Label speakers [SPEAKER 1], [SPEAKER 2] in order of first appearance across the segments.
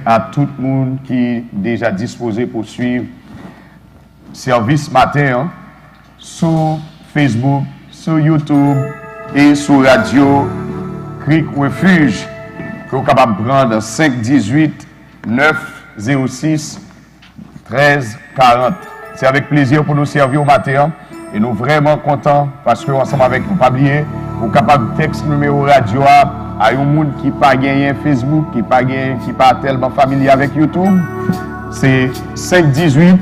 [SPEAKER 1] à tout le monde qui est déjà disposé pour suivre service matin hein, sur Facebook, sur YouTube et sur radio Cric Refuge que vous êtes capable de prendre 518 906 13 40. C'est avec plaisir pour nous servir au matin et nous vraiment contents parce que ensemble avec nous, pas oublier, vous êtes capable de texte numéro radio à un monde qui pas gagné Facebook, qui pas tellement familier avec YouTube. C'est 518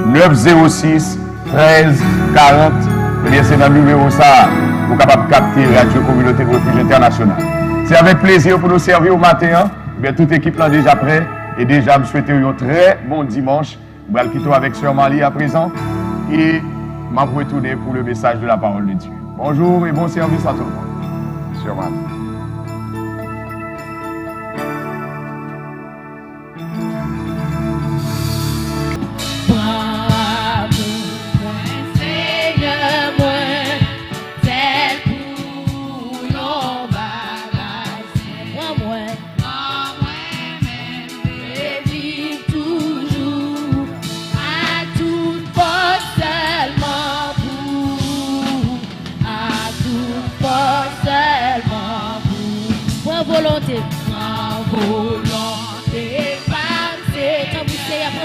[SPEAKER 1] 906 13 40. Et bien c'est dans le numéro ça, vous êtes capable de capter Radio Communauté Refuge International. C'est avec plaisir pour nous servir au matin. Eh bien toute l'équipe là déjà prête et déjà me souhaiter un très bon dimanche. Je vais quitter avec Sœur Mali à présent et m'a retourner pour le message de la parole de Dieu. Bonjour et bon service à tout le monde. Sœur Mali.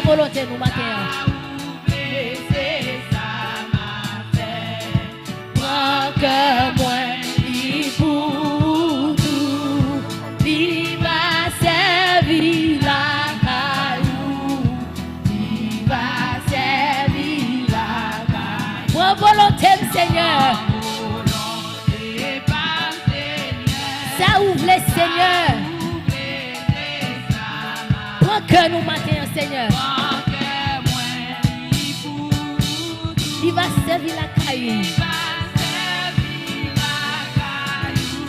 [SPEAKER 2] Volonté nous matin. Prends que moi, il pour tout, il va servir la caillou, il va servir la caillou. Prends volonté, Seigneur. Ça ouvre les Seigneur. Prends que nous matin, Seigneur. Il va servir la caillou. Il va servir la caillou.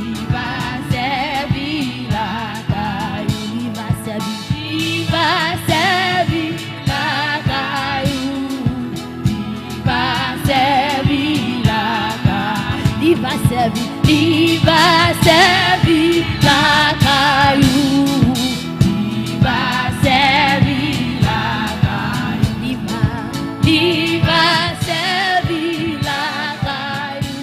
[SPEAKER 2] Il va servir la caillou. Il va servir la caillou. Il va servir la caillou. Il va servir la caillou. Il va servir la caillou.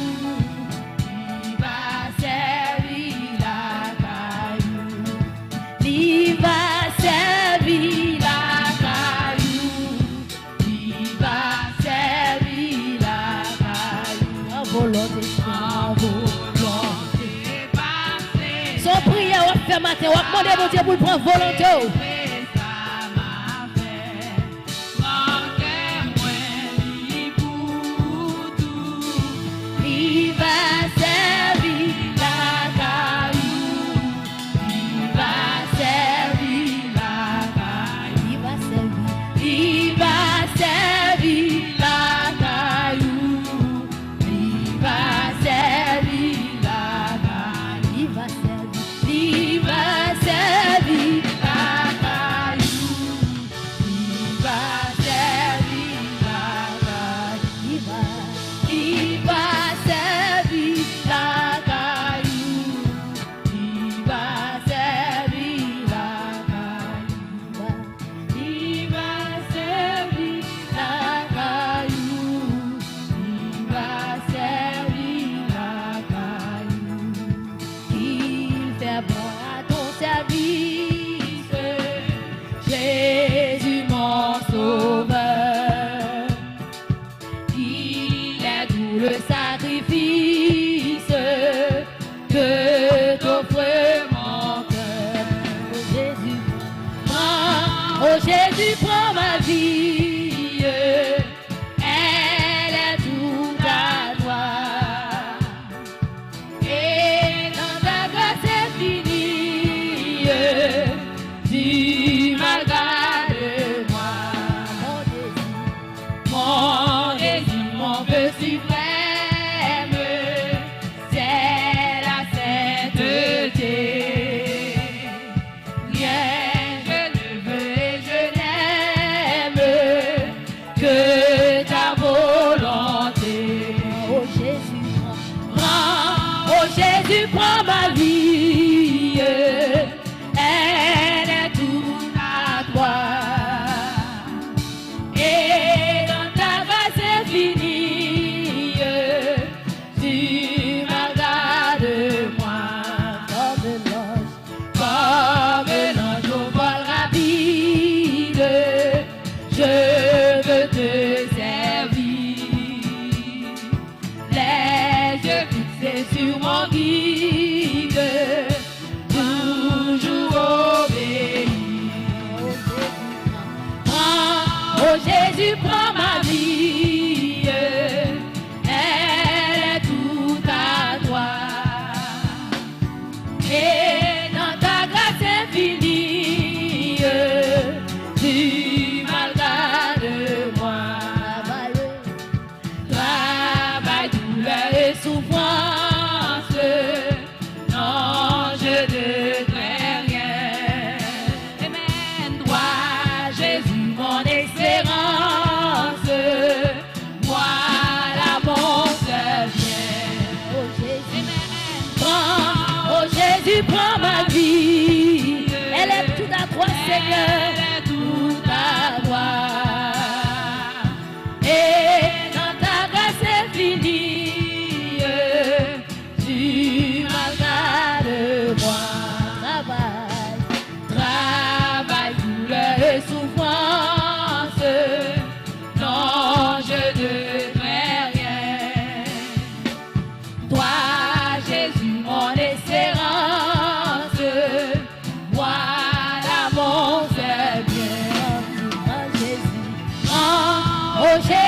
[SPEAKER 2] Il va servir la caillou. Il va servir la caillou. Il va servir la caillou. En volonté, son prière, on fait matin, on va demander mon Dieu pour prendre volonté. Jésus prend ma vie, elle est tout à toi. Et dans ta grâce infinie, tu m'as gardé moi. Mon désir, mon vœu suprême, c'est la sainteté. Rien je ne veux et je n'aime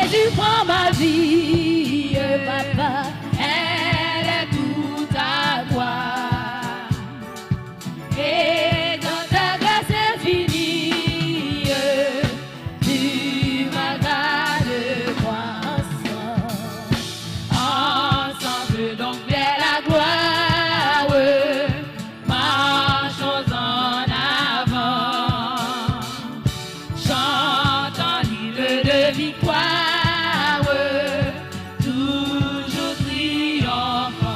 [SPEAKER 2] Jésus prend ma vie, papa, elle est toute à toi. Et dans ta grâce infinie, tu m'agrades moi ensemble donc vers la gloire, marchons en avant, chantons l'hymne de victoire, toujours triomphant.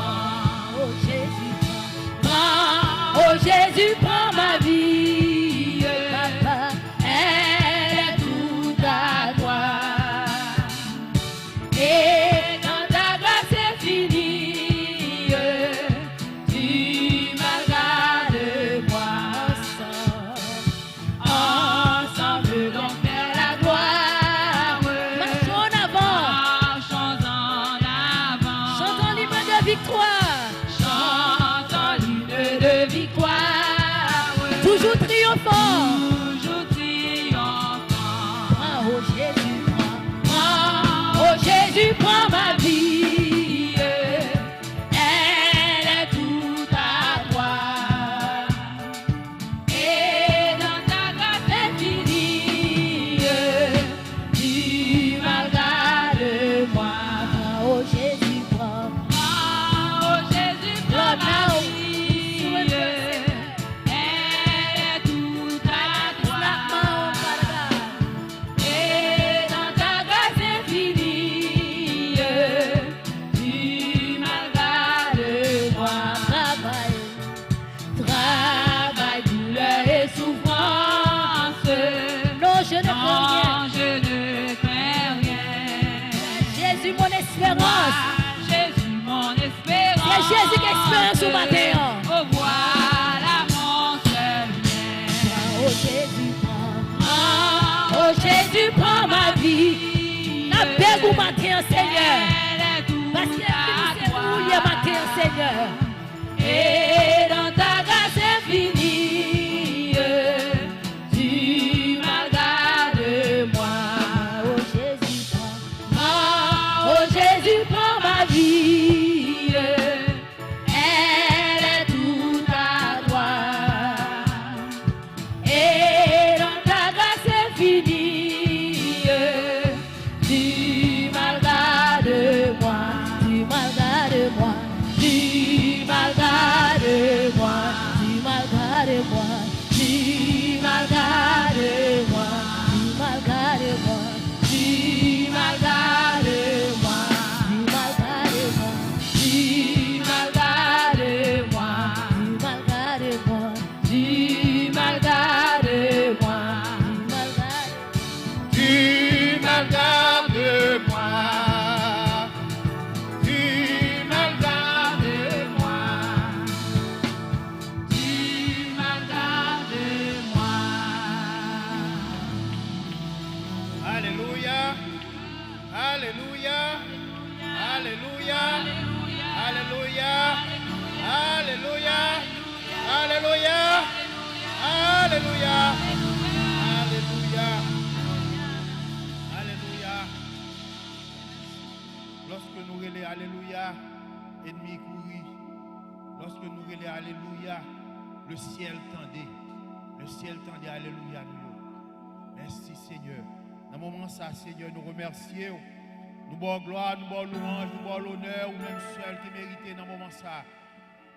[SPEAKER 2] Oh Jésus, prends ma vie, papa, elle est toute à toi. Et dans ta grâce infinie, tu m'agrades moi ensemble donc vers la gloire. Marchons en avant, chantons l'hymne de victoire, chantons l'hymne de victoire, toujours triomphant. Oh Jésus, prends ma vie, elle est toute à toi. Et dans ta grâce infinie, tu m'agrades moi. Oh Jésus, prends ma vie, elle est toute à toi. Et dans ta grâce infinie, tu m'agrades moi. Travail, douleur et souffrance. Non, je ne crains rien. Jésus, mon espérance. C'est Jésus qui expérience ce matin. Oh, voilà mon seul bien. Oh Jésus, prends ma vie. La belle au matin, Seigneur. Parce que c'est nous hier matin, Seigneur. Et dans ta grâce infinie, tu m'agrades moi. Oh Jésus, prends ma vie, elle est toute à toi. Et dans ta grâce infinie, tu m'agrades moi, tu m'agrades moi, tu m'agrades moi, tu m'agrades moi, tu m'agrades moi, tu m'agrades moi, tu m'agrades moi, tu m'agrades moi, tu m'agrades moi, tu m'agrades moi, tu m'agrades moi, tu m'agrades moi.
[SPEAKER 3] Alléluia. Alléluia. Alléluia. Alléluia. Alléluia. Alléluia. Alléluia. Alléluia. Alléluia. Lorsque nous relais Alléluia, ennemi courit. Lorsque nous relais Alléluia, le ciel tendait. Le ciel tendait Alléluia. Merci Seigneur. Dans le moment ça, Seigneur, nous remercions. Nous bon gloire, nous bon louange, nous bon l'honneur, ou même seul qui méritait dans le moment ça.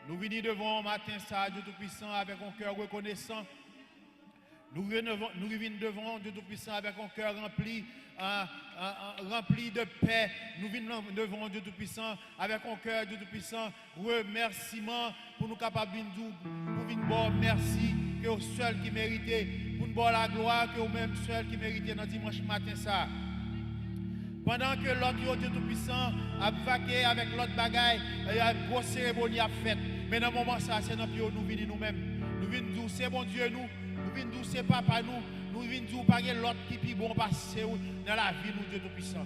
[SPEAKER 3] Nous venons devant matin ça, Dieu Tout-Puissant, avec un cœur reconnaissant. Nous venons devant Dieu Tout-Puissant avec un cœur rempli de paix. Nous venons devant Dieu Tout-Puissant avec un cœur, Dieu Tout-Puissant, remerciement pour nous capables de nous venir bon merci que au seul qui méritait, pour nous bon la gloire que au même seul qui méritait dans dimanche matin ça. Pendant que l'autre Dieu Tout-Puissant a vaqué avec l'autre bagaille, il y a une grosse cérémonie à fête. Mais dans le moment ça, c'est dans le nous venons nous-mêmes. Nous venons dire, c'est bon Dieu nous. Nous venons dire, c'est papa nous. Nous venons dire, pas l'autre qui est bon passer dans la vie, nous Dieu Tout-Puissant.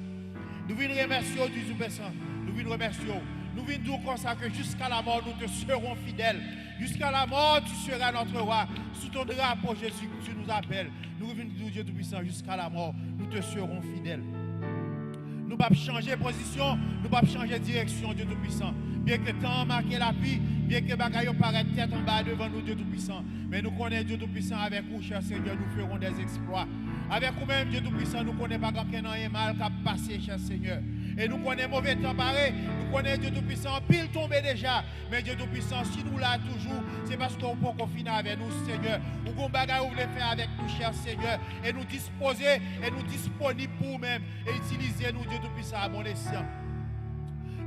[SPEAKER 3] Nous venons remercier Dieu Tout-Puissant. Nous venons remercier. Nous venons dire comme ça que jusqu'à la mort, nous te serons fidèles. Jusqu'à la mort, tu seras notre roi. Sous ton drapeau, Jésus, tu nous appelles. Nous venons dire Dieu Tout-Puissant, jusqu'à la mort, nous te serons fidèles. nous pas changer position, nous pas changer direction, Dieu Tout-Puissant. Bien que le temps marqué la pluie, bien que les bagailles paraissent tête en bas devant nous, Dieu Tout-Puissant. Mais nous connaissons Dieu Tout-Puissant avec vous, cher Seigneur, nous ferons des exploits. Avec vous-même, Dieu Tout-Puissant, nous ne connaissons pas qu'il y a un mal qui a passé, cher Seigneur. Et nous connaissons mauvais temps pareil, nous connaissons Dieu Tout-Puissant, pile tombé déjà. Mais Dieu Tout-Puissant, si nous là toujours, c'est parce qu'on peut confiner avec nous, Seigneur. Ou qu'on bagaille vous voulez faire avec nous, cher Seigneur. Et nous disposer, et nous disponibles pour nous-mêmes. Et utiliser nous, Dieu Tout-Puissant, à bon escient.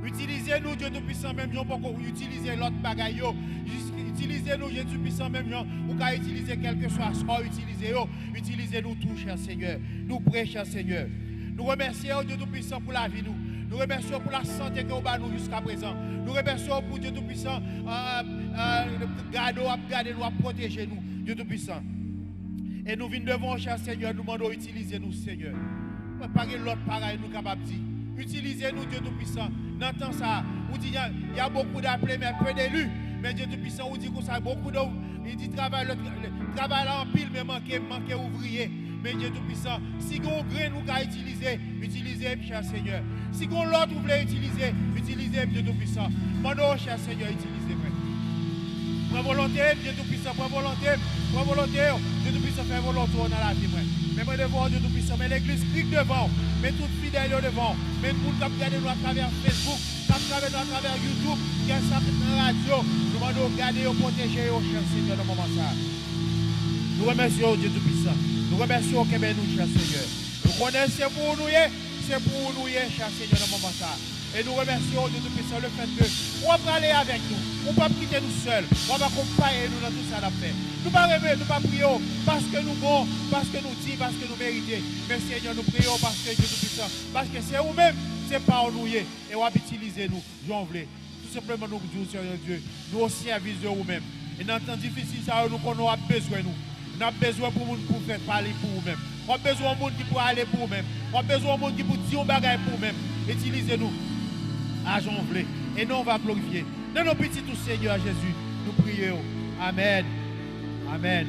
[SPEAKER 3] Utilisez-nous, Dieu Tout-Puissant, même gens pour utiliser l'autre bagaille. Utilisez-nous, Dieu Tout-Puissant, même gens pour utiliser quel que soit ce qu'on utilise. Utilisez-nous tout, cher Seigneur. Nous prions, cher Seigneur. Nous remercions Dieu Tout-Puissant pour la vie, nous. Nous remercions pour la santé que vous avez nous jusqu'à présent. Nous remercions pour Dieu Tout-Puissant, garder nous, protéger nous, Dieu Tout-Puissant. Et nous venons devant, cher Seigneur, nous demandons d'utiliser nous, Seigneur. Pas l'autre pareil, nous capables de dire. Utilisez-nous, Dieu Tout-Puissant. Dans temps ça, il y a beaucoup d'appelés, mais peu d'élus. Mais Dieu Tout-Puissant, vous dit qu'on a beaucoup d'eau. Il dit travail en pile, mais manquer ouvrier. Mais Dieu Tout-Puissant, si vous grain nous qu'à utiliser, utilisez, cher Seigneur. Si vous l'autre vous voulez utiliser, utilisez, Dieu Tout-Puissant. Mon cher Seigneur, utilisez-moi. Prends volonté, Dieu Tout-Puissant, prends volonté, Dieu Tout-Puissant, fais volonté dans la vie. Mais moi devant Dieu Tout-Puissant, mais l'église clique devant, mais tout fidèle devant, mais tout le monde qui regarde nous à travers Facebook, qui regarde à travers YouTube, qui est sur la radio, nous demandons de garder et protéger, cher Seigneur, dans le moment ça. Nous remercions Dieu Tout-Puissant. Nous remercions que nous, cher Seigneur. Nous connaissons pour nous, c'est pour nous, cher Seigneur, dans le moment ça. Et nous remercions Dieu Tout-Puissant le fait que on va aller avec nous. On ne va pas quitter nous seuls. On va accompagner nous dans tout ça à faire. Nous ne pas rêver, nous ne pas prier parce que nous bons, parce que nous disons, parce que nous méritons. Mais Seigneur, nous prions parce que Dieu Tout-Puissant. Parce que c'est vous-même, c'est pas nous. Et on va utiliser nous, j'en voulais. Tout simplement nous disons, Seigneur Dieu, nous au service de vous-même. Et dans le temps difficile, ça, nous avons besoin de nous. On a besoin pour nous pour faire parler pour vous-même. On a besoin de monde qui pour aller pour vous-même. On a besoin de monde qui pour dire un bagage pour vous-même. Utilisez-nous. Agent voulez. Et nous on va glorifier. Dans nos petits tout Seigneur Jésus, nous prions. Amen. Amen.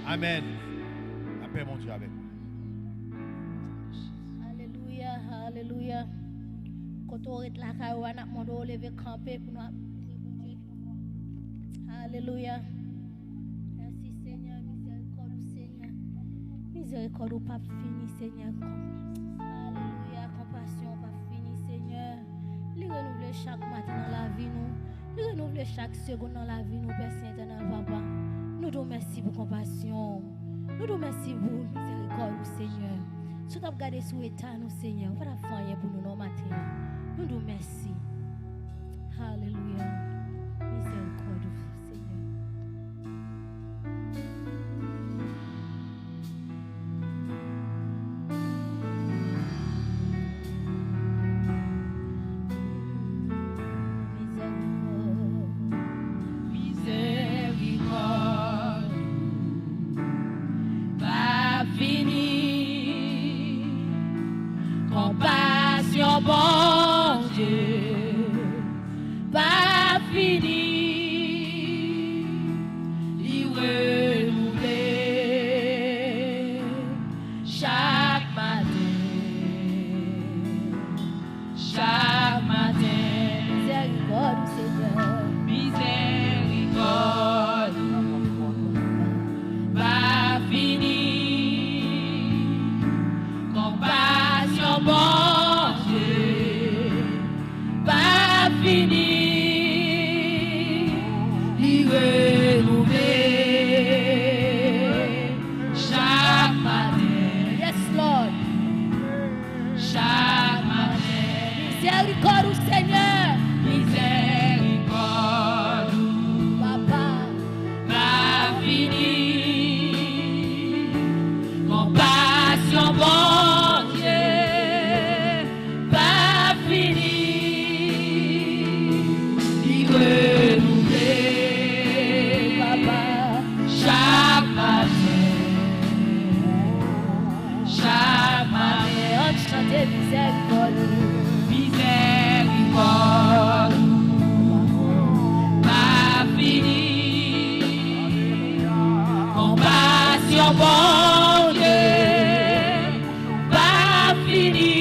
[SPEAKER 3] Amen. La paix mon Dieu avec nous.
[SPEAKER 2] Alléluia. Alléluia. Quand on est là, on a demandé de lever camper pour nous. Alléluia. Merci Seigneur. Miséricorde Seigneur. Miséricorde au pape fini Seigneur. Alléluia. Compassion pas fini Seigneur. Lui renouveler chaque matin dans la vie nous. Lui renouveler chaque seconde dans la vie nous, Père Saint-Éternel, Papa. Nous te remercions pour compassion. Nous te remercions pour miséricorde, Seigneur. Si tu as regardé sur l'état, nous, Seigneur, on va faire pour nous, nos matins. Nous te remercions. Alléluia. Miséricorde, Seigneur.
[SPEAKER 4] Bon Dieu, pas fini, il renouveler chaque matin,
[SPEAKER 2] Miséricorde, Seigneur.
[SPEAKER 4] miséricorde, pas fini, compassion bon. Fini, il renouveler chaque matin.
[SPEAKER 2] Yes, Lord.
[SPEAKER 4] Chaque matin.
[SPEAKER 2] Miséricorde, Seigneur.
[SPEAKER 4] Miséricorde,
[SPEAKER 2] Papa.
[SPEAKER 4] pas fini. Compassion, bon Dieu, pas fini. Renouveler,
[SPEAKER 2] Papa.
[SPEAKER 4] chaque matin, chaque matin,
[SPEAKER 2] On chante miséricorde.
[SPEAKER 4] miséricorde, pas fini, compassion, bon Dieu, pas fini,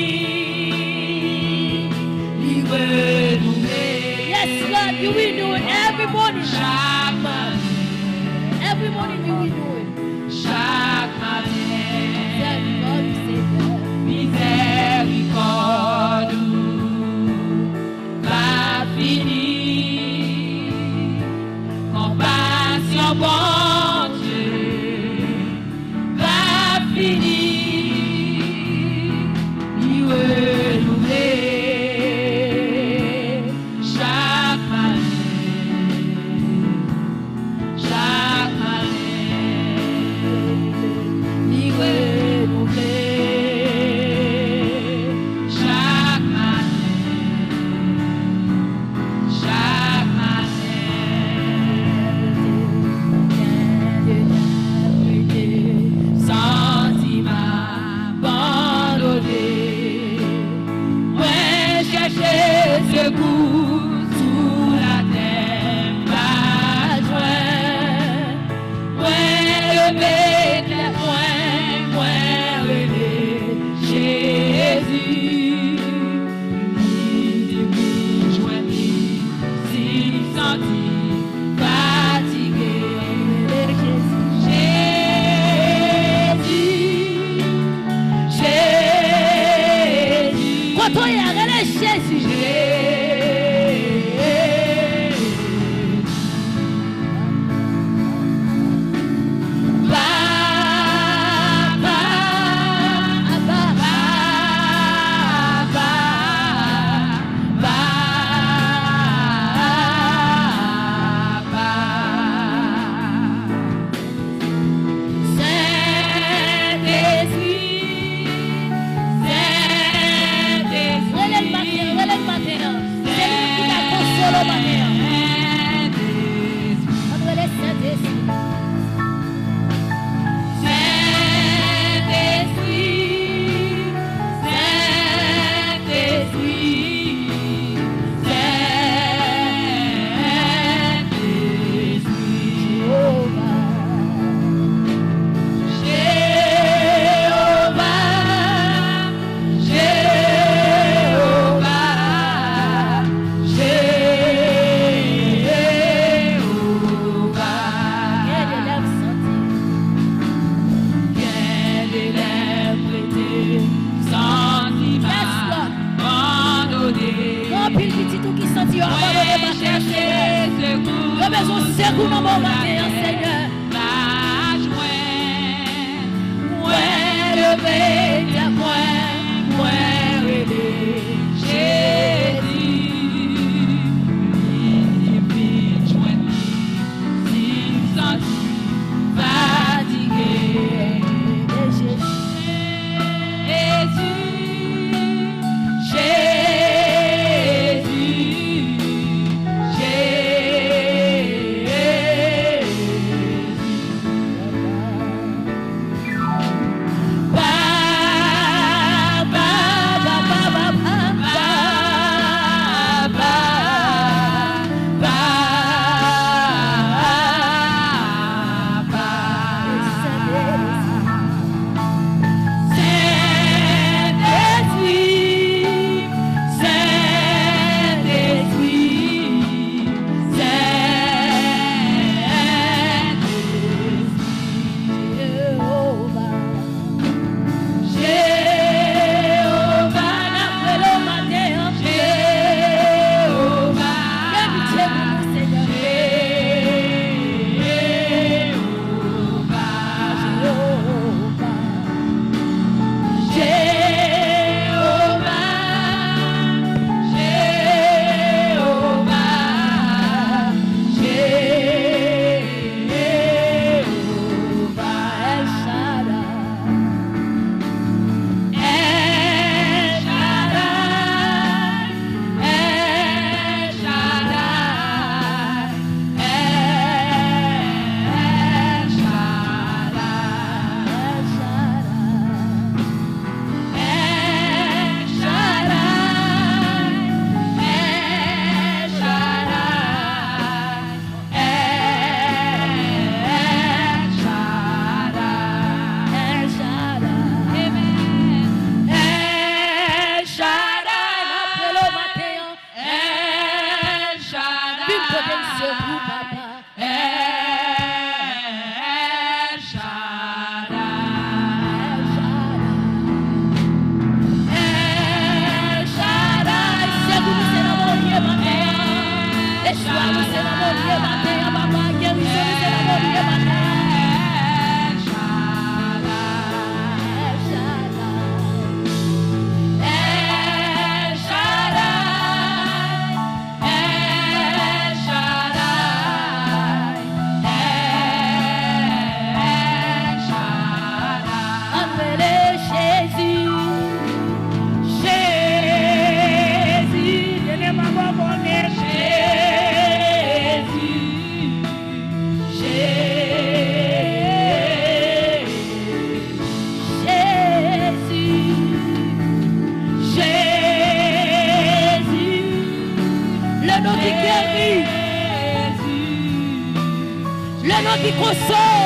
[SPEAKER 2] Jésus, nous bon matin, Seigneur.
[SPEAKER 4] La joie, moi levé, moi rêvé, Jésus. Il vit joindre, s'il sentit fatigué.
[SPEAKER 2] qui console.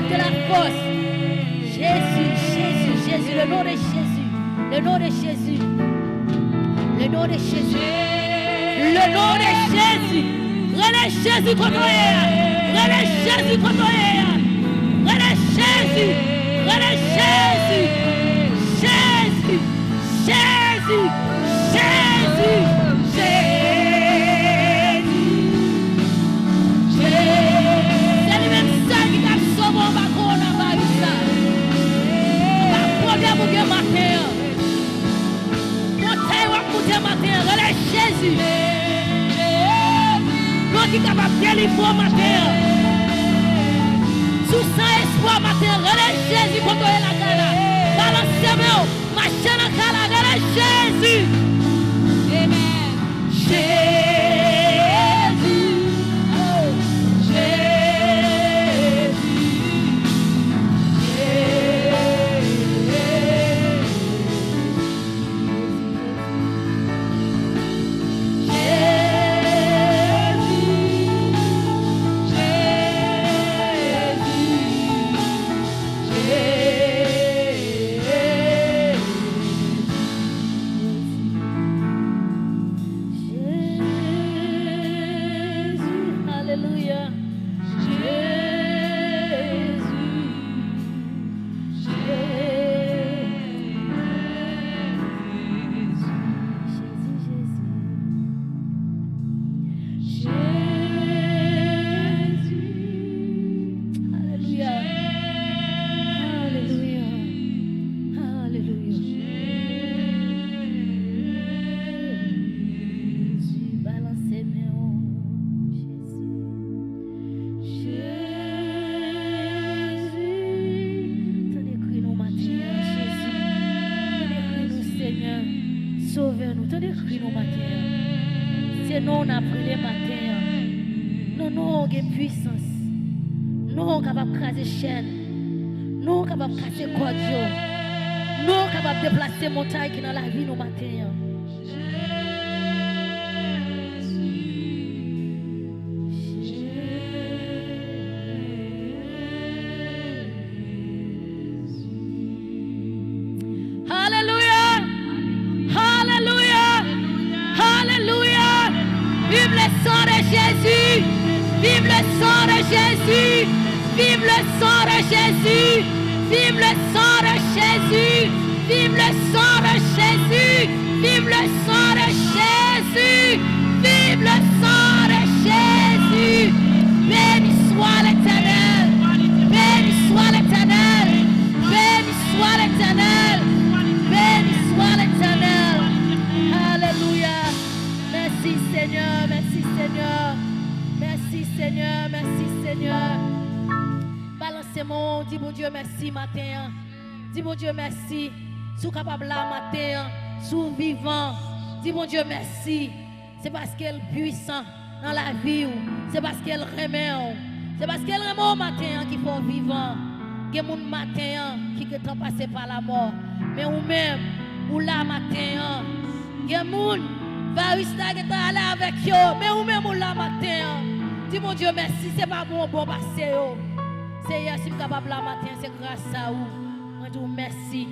[SPEAKER 2] de la force. Jésus, Jésus, Jésus, le nom de Jésus. Le nom de Jésus. Le nom de Jésus. Le nom de Jésus. Relève Jésus contre eux. Relève Jésus contre eux. Relève Jésus. Relève Jésus. Jésus. Jésus. Jésus. C'est lui-même ça qui t'a sauvé au bacon dans la barissa. Pas problème pour que matin. Montagne va coûter matin. Relève Jésus. Nous qui est capable de délivrer matin. Sous sans espoir matin. Relève Jésus contre la cala. Balancez-moi. Marchez dans la cala. Relève Jésus. Amen. Jésus. Sauve-nous, tenez cri nous matin. C'est nous on a pris les matins. Nous avons puissance. Nous sommes capables de craser chaîne. Nous sommes capables de casser cordio. Nous sommes capables de déplacer montagne qui dans la vie nous matin. Vive le sang de Jésus, vive le sang de Jésus, vive le sang de Jésus, vive le sang de Jésus, vive le sang de Jésus, vive le sang de Jésus. Béni soit l'Éternel, béni soit l'Éternel, béni soit l'Éternel, béni soit l'Éternel. Alléluia. Merci Seigneur, merci Seigneur. Merci Seigneur, merci Seigneur. Balancez-moi, dis mon Dieu merci matin. Dis mon Dieu merci. Sous capable là matin, sous vivant. Dis mon Dieu merci. C'est parce qu'elle est puissant dans la vie. C'est parce qu'elle remet. C'est parce qu'elle remet au matin qu'il faut vivant. Il y a des matin qui est passé par la mort. Mais ou même, ou là matin, il y a des gens qui sont allés avec eux. Mais ou même ou là matin. Dis mon Dieu merci, c'est pas bon passé. C'est hier si capable la matin, c'est grâce à vous. Moi dis merci.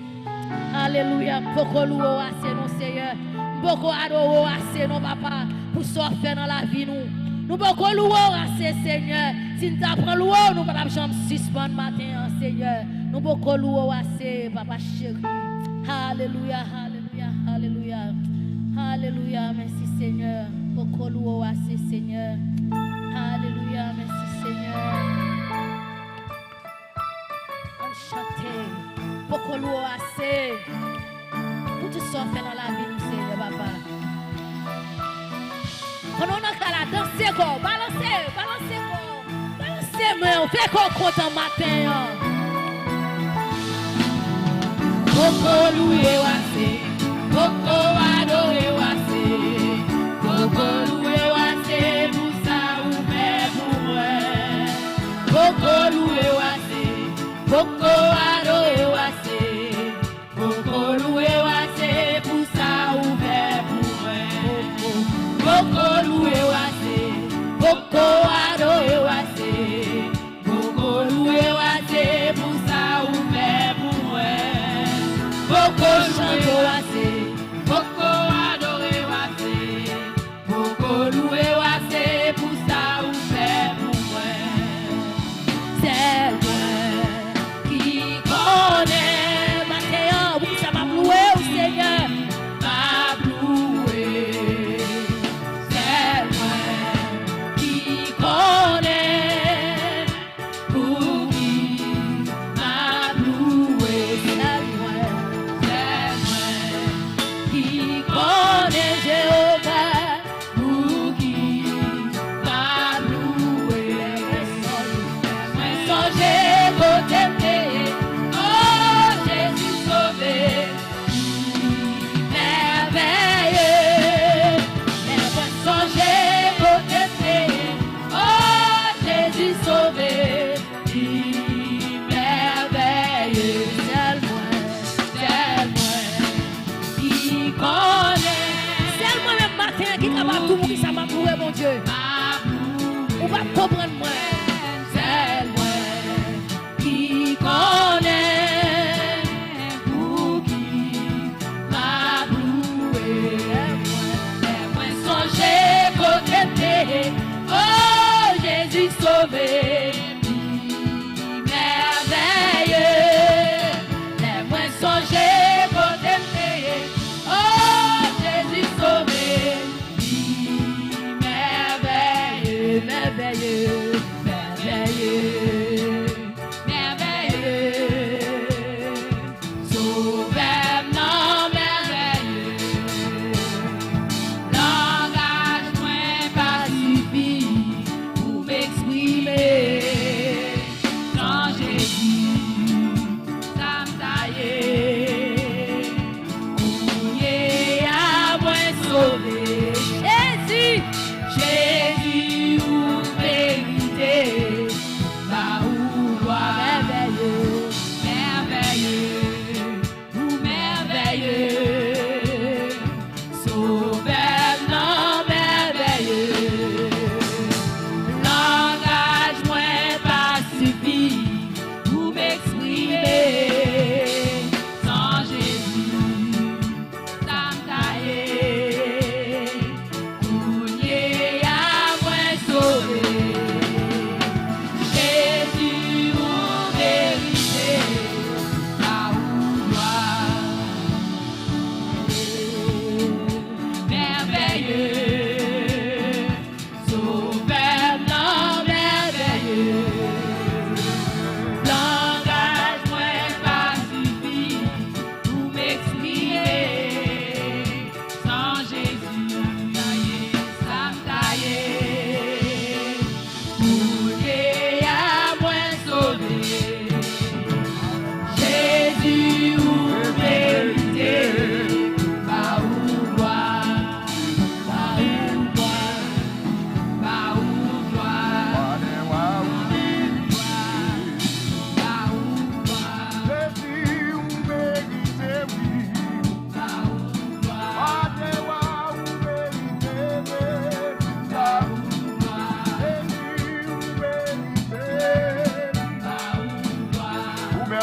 [SPEAKER 2] Alléluia. Beaucoup louer assez non Seigneur. Beaucoup adorer assez non papa pour sortir dans la vie nous. Nous beaucoup louer assez Seigneur. Si nous t'apprend louer, nous pas jamais suspendre matin Seigneur. Nous beaucoup louer assez papa chéri. Alléluia, alléluia, alléluia. Alléluia, merci Seigneur. Beaucoup louer assez Seigneur. Alléluia, merci Seigneur. Enchanté. Beaucoup louer assez. Pour tout sortir dans la vie, nous Seigneur, papa. Quand on a qu'à la danser, balancer, mais on fait qu'on compte en matin. Beaucoup louer assez. Beaucoup adorer assez. Beaucoup louer assez. Pour ça, ouvert pour moi. Beaucoup louer assez. Beaucoup adorer assez. Beaucoup louer assez. Pour ça, ouvert pour moi. Beaucoup louer assez. Beaucoup adorer assez. Beaucoup louer assez.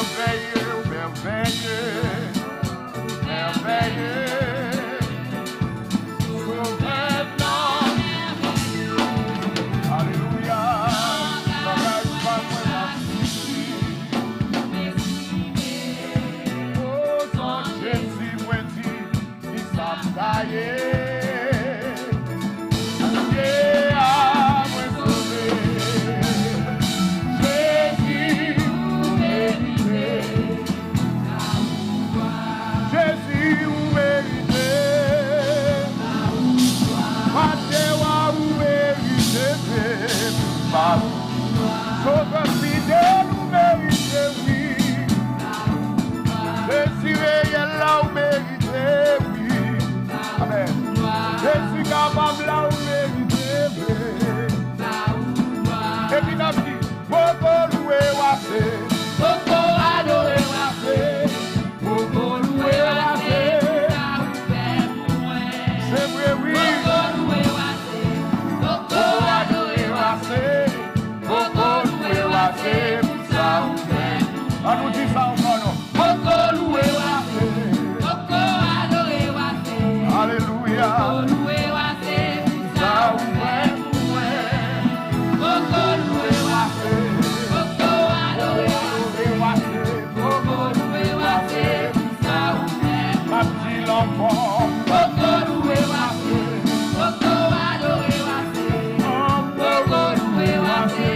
[SPEAKER 1] merveilleux, merveilleux, merveilleux. Sauveur blanc. Alléluia. Bagage pas moi oh, ton Jésus, moi dit, il s'en taillé. Sauveur fidèle ou mérité, oui. Jésus réel là ou mérité, oui. Amen. Jésus capable là ou mérité, oui. Et puis n'a dit, Bobo loué wassé, Bobo adoré wassé, Bobo loué wassé. C'est vrai, oui. Bobo loué wassé, Bobo adoré wassé. C'est pour ça on fait. On nous dit ça encore non. Beaucoup loué wassé. Beaucoup adoré wassé. Alléluia. Beaucoup loué wassé. Pour ça on fait. Beaucoup loué wassé. Beaucoup adoré wassé. Beaucoup loué wassé. Pour ça on fait. Ma petite enfant. Beaucoup loué wassé. Beaucoup adoré wassé. Beaucoup loué wassé.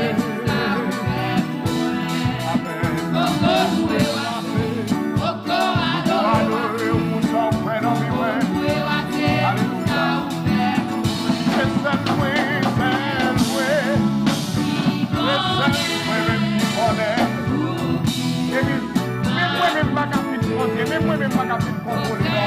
[SPEAKER 1] Même pas capable de contrôler.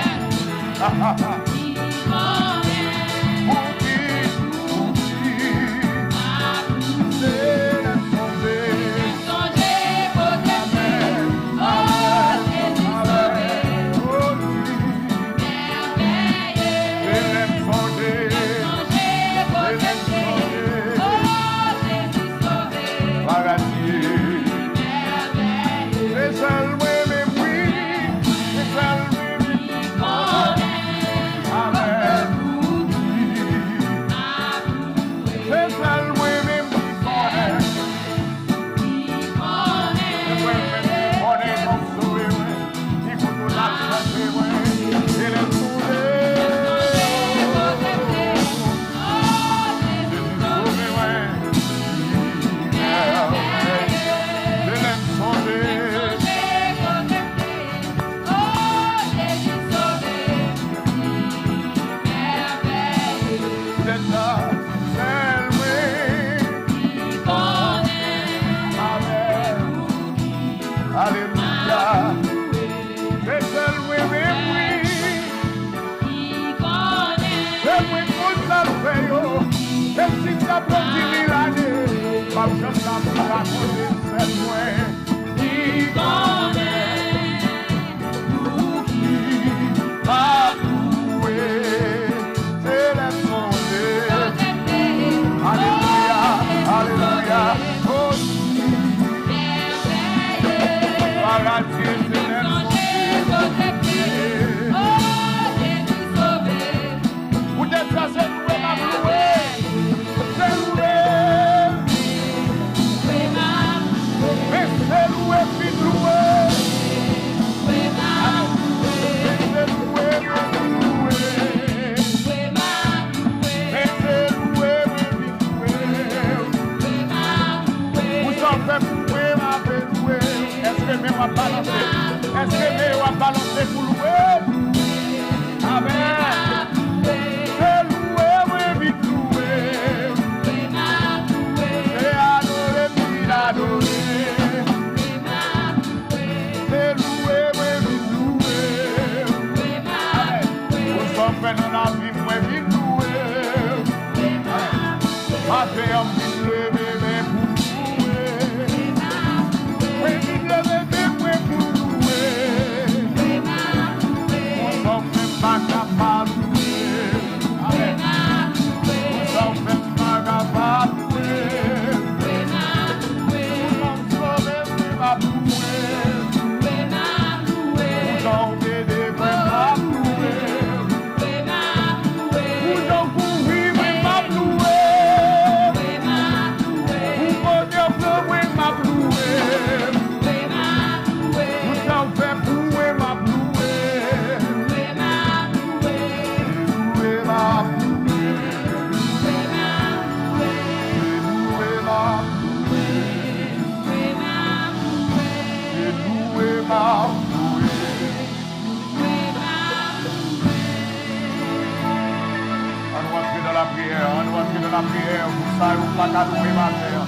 [SPEAKER 1] la prière pour ça, ou pas qu'à louer ma terre.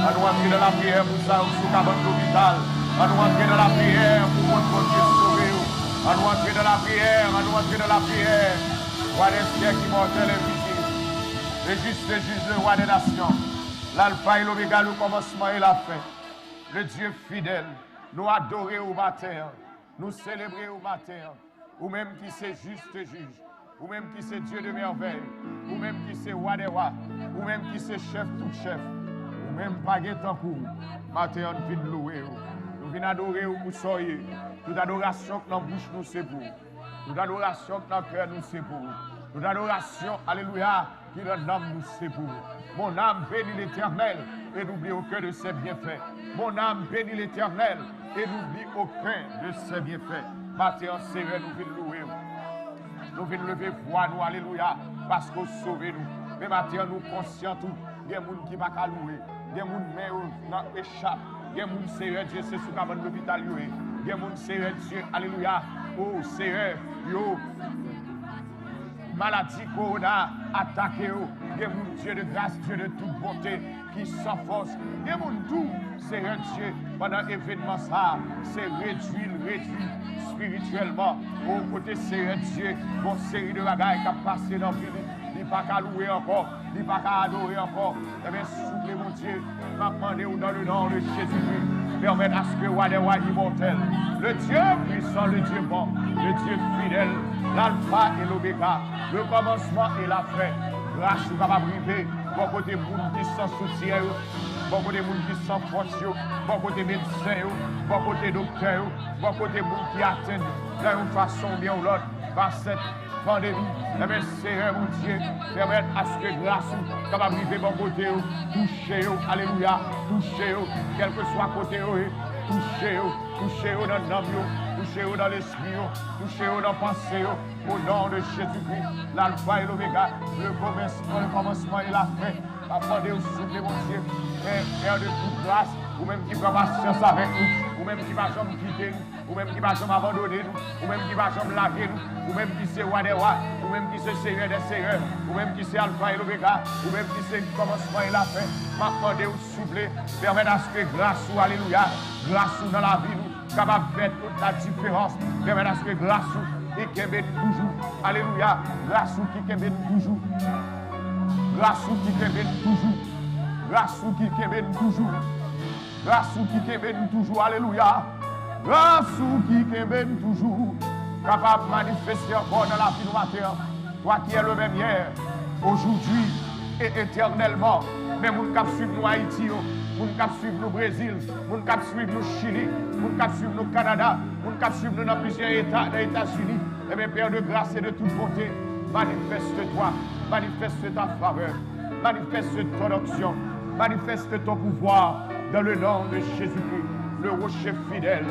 [SPEAKER 1] À nous entrer dans la prière pour ça, ou sous cabane d'hôpital. À nous entrer dans la prière pour votre Dieu sauver. À nous entrer dans la prière, à nous entrer dans la prière. Roi des siècles immortels et visibles. Le juste, le roi des nations. L'alpha et l'oméga, le commencement et la fin. Le Dieu fidèle. Nous adorer au matin. Nous célébrer au matin. Ou même qui c'est juste juge. Ou même qui c'est Dieu de merveille. Ou même qui c'est roi des rois. Ou même qui c'est chef tout chef. Ou même pas guettant pour. Matin, nous venons louer. Nous venons adorer pour soyez. Toute adoration que dans la bouche nous c'est pour. Toute adoration que dans le cœur nous c'est pour. Toute adoration, alléluia, qui dans l'âme nous c'est pour. Mon âme bénit l'Éternel et n'oublie aucun de ses bienfaits. Mon âme bénit l'Éternel et n'oublie aucun de ses bienfaits. Matin, Seigneur, nous venons louer. Nous venons lever voix, nous, alléluia, parce qu'on sauve nous. Mais matin, nous conscients tout. Il y a des gens qui ne vont pas louer. Il y a des gens qui échappent. Il y a des gens, Seigneur Dieu, c'est sous cabane l'hôpital. Il y a des gens, Seigneur Dieu, alléluia. Oh, Seigneur, yo. Maladie, corona, attaqué. Il y a des gens, Dieu de grâce, Dieu de toute bonté, qui s'enfonce. Il y a des gens, tout, Seigneur Dieu, pendant l'événement, ça, c'est réduit spirituellement. Au côté, Seigneur Dieu, bon série de bagailles qui a passé dans la vie. Il n'y a pas qu'à louer encore, il n'y a pas qu'à adorer encore. Eh bien, soufflez mon Dieu, m'a demandé dans le nom de Jésus-Christ, permettre à ce que roi des rois immortels, le Dieu puissant, le Dieu bon, le Dieu fidèle, l'alpha et l'oméga, le commencement et la fin, grâce au capable privé, bon côté monde qui sont soutien, bon côté monde qui sont force, bon côté médecin, bon côté docteur, bon côté monde qui attend d'une façon bien ou l'autre, par cette pandémie, eh bien, Seigneur, mon Dieu, permettre à ce que grâce, capable de bon côté, toucher, alléluia, toucher, quel que soit côté, toucher dans l'âme, toucher dans l'esprit, toucher dans la pensée, au nom de Jésus-Christ, l'alpha et l'oméga, le commencement et la fin. Attendez au souffle, mon Dieu, Père de toute grâce, ou même qui prend patience avec nous, ou même qui va jamais quitter nous, ou même qui va jamais abandonner nous, ou même qui va jamais laver nous, ou même qui c'est roi des rois, ou même qui c'est Seigneur des seigneurs, ou même qui c'est alpha et l'oméga, ou même qui c'est le commencement et la fin. Attendez au souffle, permettre à ce que grâce ou alléluia, grâce ou dans la vie nous, capable de faire toute la différence, permettre à ce que grâce ou et qui est toujours, alléluia, grâce ou qui est toujours. Grâce ou qui kembe toujours. Grâce ou qui kembe toujours. Grâce ou qui kembe toujours. Alléluia. Grâce ou qui kembe toujours. Capable de manifester encore dans la vie de matin. Toi qui es le même hier, aujourd'hui et éternellement. Mais nous qui suivons nous Haïti, nous qui suivons nous Brésil, nous qui suivons nous Chili, nous qui suivons nous Canada, nous qui suivons nous dans plusieurs États des États-Unis. Et bien, Père de grâce et de toute bonté, manifeste-toi. Manifeste ta faveur, manifeste ton onction, manifeste ton pouvoir dans le nom de Jésus-Christ, le rocher fidèle,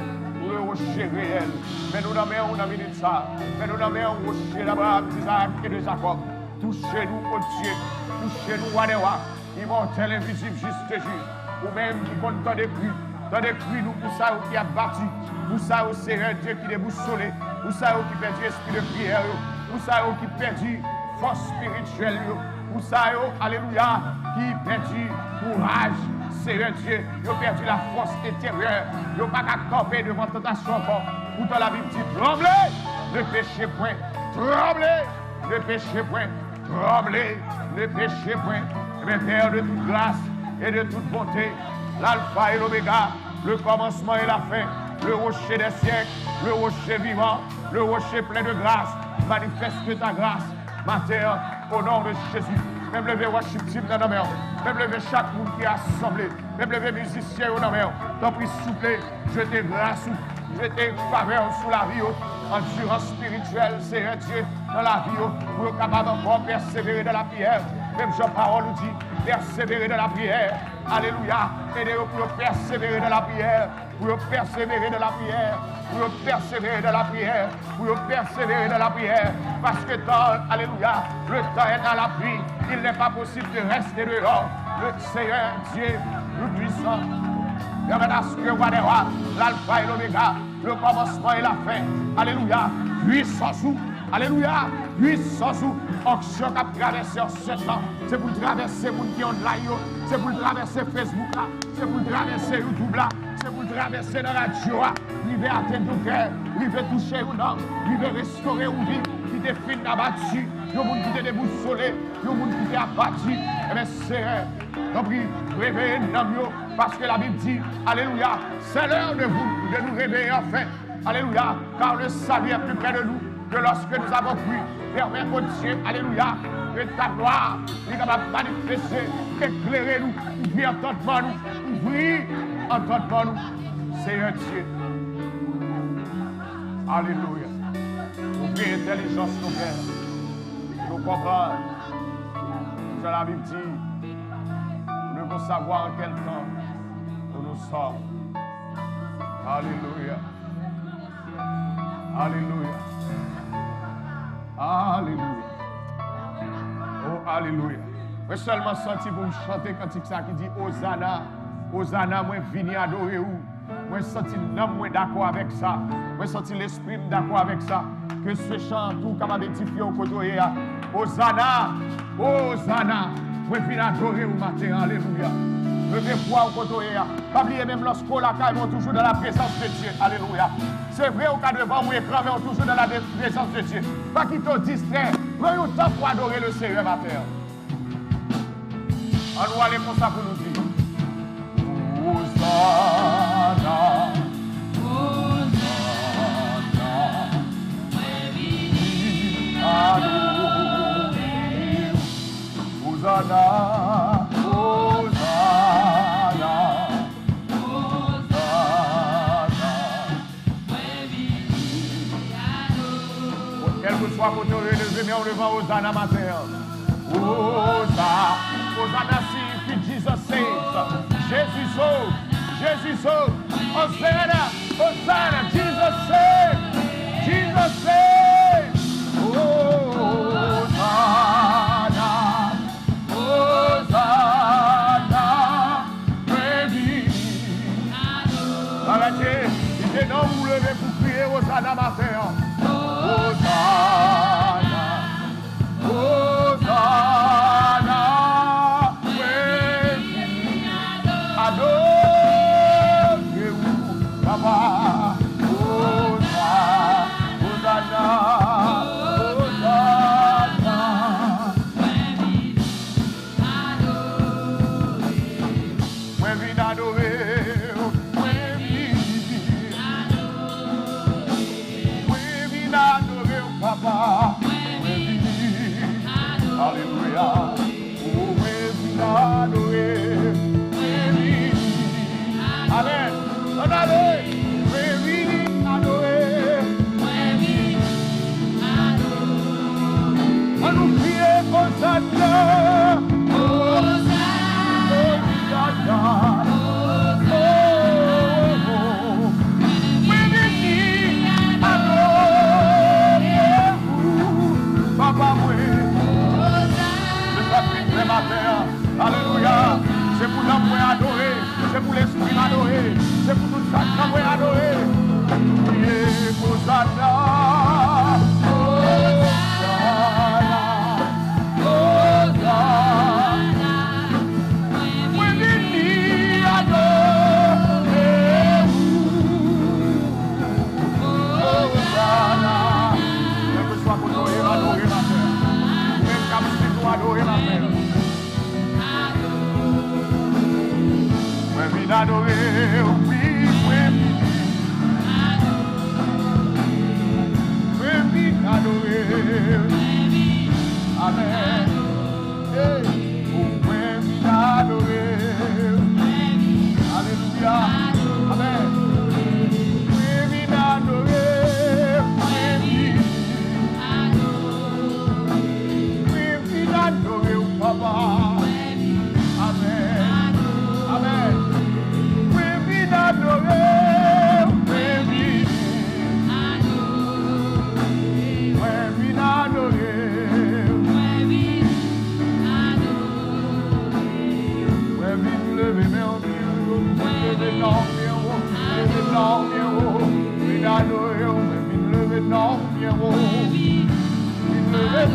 [SPEAKER 1] le rocher réel. Mais nous n'avons pas de ça, mais nous n'avons pas rocher d'Abraham, d'Isaac et de Jacob. Touchez-nous, oh Dieu, touchez-nous, roi des rois, immortel, invisible, juste et juste. Ou même qui compte tant de crues, nous, pour ça qui a battu, pour ça au Seigneur Dieu qui déboussolé, pour ça qui perdu esprit de prière, pour ça qui perdu force spirituelle, pour ça, alléluia, qui perdu courage, Seigneur Dieu, ils ont perdu la force intérieure, ils n'ont pas qu'à camper devant la tentation encore. Pourtant la Bible dit, tremblez, ne péchez point, tremblez, ne péchez point, tremblez, ne péchez point. Et bien, Père de toute grâce et de toute bonté, l'alpha et l'oméga, le commencement et la fin, le rocher des siècles, le rocher vivant, le rocher plein de grâce, manifeste ta grâce. Matin, au nom de Jésus, même lever worship team dans nos mains, même lever chaque monde qui est assemblé, même lever musiciens dans nos mains, t'en prie souffler, jeter grâce, jeter faveur sous la vie, endurance spirituelle, Seigneur Dieu, dans la vie, pour être capable encore persévérer dans la prière. Même Jean-Parole nous dit, persévérer dans la prière. Alléluia. Aidez-vous pour persévérer dans la prière. Pour persévérer dans la prière. Pour persévérer dans la prière. Pour persévérer dans la prière. Parce que dans, alléluia, le temps est dans la pluie. Il n'est pas possible de rester dehors. Le Seigneur Dieu, le puissant, permet à ce que roi des rois, l'alpha et l'oméga, le commencement et la fin. Alléluia. Puissance, Alléluia. Puissance ou action qui a traversé en 7 ans. C'est pour traverser les gens qui ont online. C'est pour traverser Facebook là. C'est pour traverser YouTube là. C'est pour traverser la radio là. Il va atteindre nos cœurs. Il va toucher nos âmes. Il va restaurer nos vies. Qui te fin abattu. Il y a des gens qui te déboussolés. Il y a des gens qui te abattu. Eh bien, c'est donc, réveillez nous parce que la Bible dit, Alléluia, c'est l'heure de nous réveiller enfin. Alléluia, car le salut est plus près de nous que lorsque nous avons cru. Permets au Dieu, Alléluia, que ta gloire est capable de manifester, éclairer nous, ouvrir entendement nous, ouvrir entendement nous. Seigneur Dieu. Alléluia. Ouvrir l'intelligence de nos cœurs. Nous comprendre. Ce que la Bible dit. Nous devons savoir en quel temps nous sommes. Alléluia. Alléluia. Alléluia. Oh, alléluia. Je seulement senti pour me chanter cantique ça qui dit Hosanna. Hosanna, moi vini adorer où. Moi senti l'homme moi d'accord avec ça. Moi senti l'esprit d'accord avec ça. Que ce chant tout capable d'édifier au côté. Hosanna. Hosanna. Moi vini adorer au matin. Alléluia. Je vais voir au côté. Pas oublier même lorsqu'on la caille, on toujours dans la présence de Dieu. Alléluia. C'est vrai au cas devant mon écran, mais on toujours dans la présence de Dieu. Pas qu'il te distrait. Prenez le temps pour adorer le Seigneur matin. On va aller comme ça pour nous dire. Hosanna. Hosanna. Hosanna. Quel que soit votre relevé, mais on le vend Hosanna matin. Hosanna. Hosanna signifie Jesus saves. Jésus sauve. Jésus sauve. Hosanna. Hosanna. Jesus saves. Jesus saves. Hosanna. Hosanna. Baby. Arrêtez. Il est non vous levez pour crier Hosanna matin. Hosanna, Hosanna, oui, adorez-vous, Papa, Hosanna, Hosanna, oui, vine adorer, oui,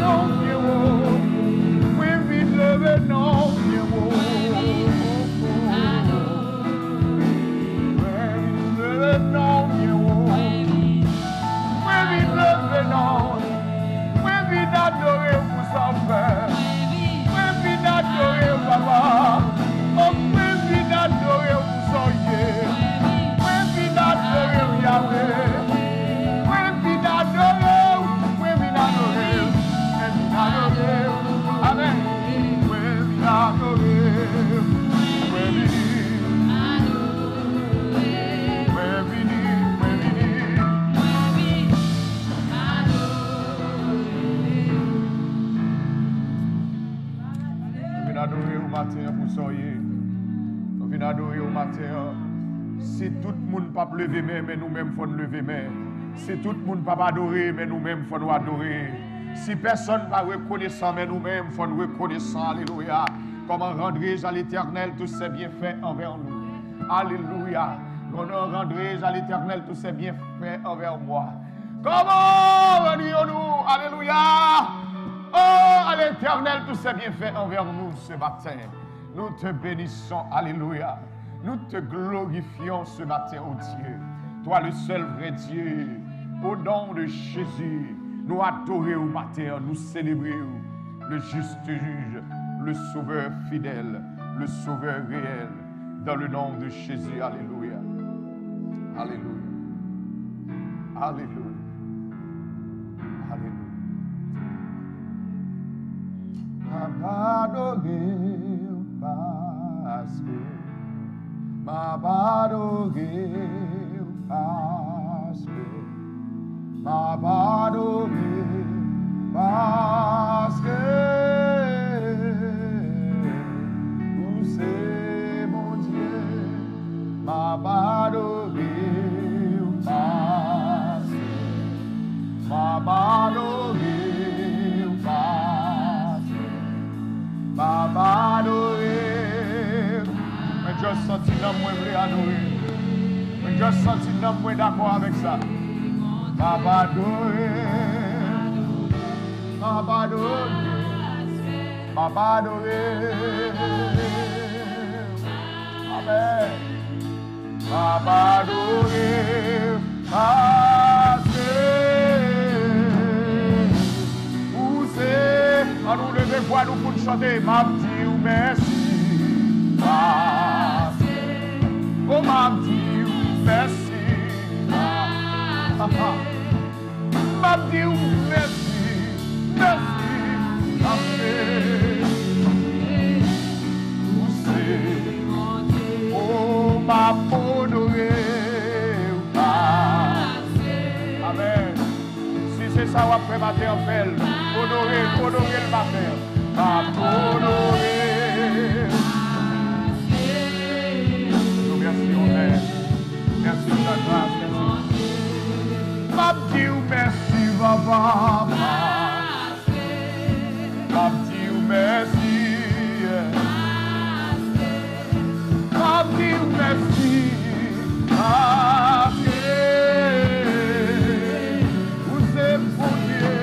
[SPEAKER 1] non, oui, vite lever non, adorer pour sa frère. Oui, vite adorer papa. Oh, oui, vite adorer pour son Dieu. Oui, vite adorer Yahweh. Oui, vite adorer. Oui, vite adorer. Oui, vite adorer. Amen. Oui, vite adorer. Oui, vite. Adorer au matin pour soyez. Nous venons adorer au matin. Si tout le monde ne peut pas lever main, mais nous-mêmes faut lever main. Si tout le monde ne peut pas adorer, mais nous-mêmes faut nous adorer. Si personne ne va reconnaissant, mais nous-mêmes faut nous reconnaissant. Alléluia. Comment rendrai-je à l'Éternel tous ses bienfaits envers nous? Alléluia. Comment rendrai-je à l'Éternel tous ses bienfaits envers moi? Comment rendrions-nous? Alléluia. Oh, à l'Éternel, tous ses bienfaits envers nous ce matin. Nous te bénissons, alléluia. Nous te glorifions ce matin, oh Dieu. Toi, le seul vrai Dieu, au nom de Jésus, nous adorer au matin, nous célébrer le juste juge, le sauveur fidèle, le sauveur réel, dans le nom de Jésus, alléluia. Alléluia. Alléluia. Alléluia. M'adorer parce que m'adorer parce que m'adorer parce que vous c'est mon Dieu m'adorer parce que m'adorer Baba adorer. Mais je senti l'homme moi vrai adorer. Mais je senti l'homme moi d'accord avec ça. Baba adorer. Baba adorer. Baba adorer. Amen. Baba adorer. Parce que vous c'est à nous lever voix nous pour chanter. M'a dit merci. Oh m'a dit merci. M'a dit merci. Merci. Amen. Vous c'est. Oh m'a honoré. Amen. Si c'est ça, on va faire matin en fait. Honorer le matin. Honorer. Nous remercions, Père. Merci de ta grâce. Merci. Merci, papa. Merci. Merci. Vous êtes bon Dieu.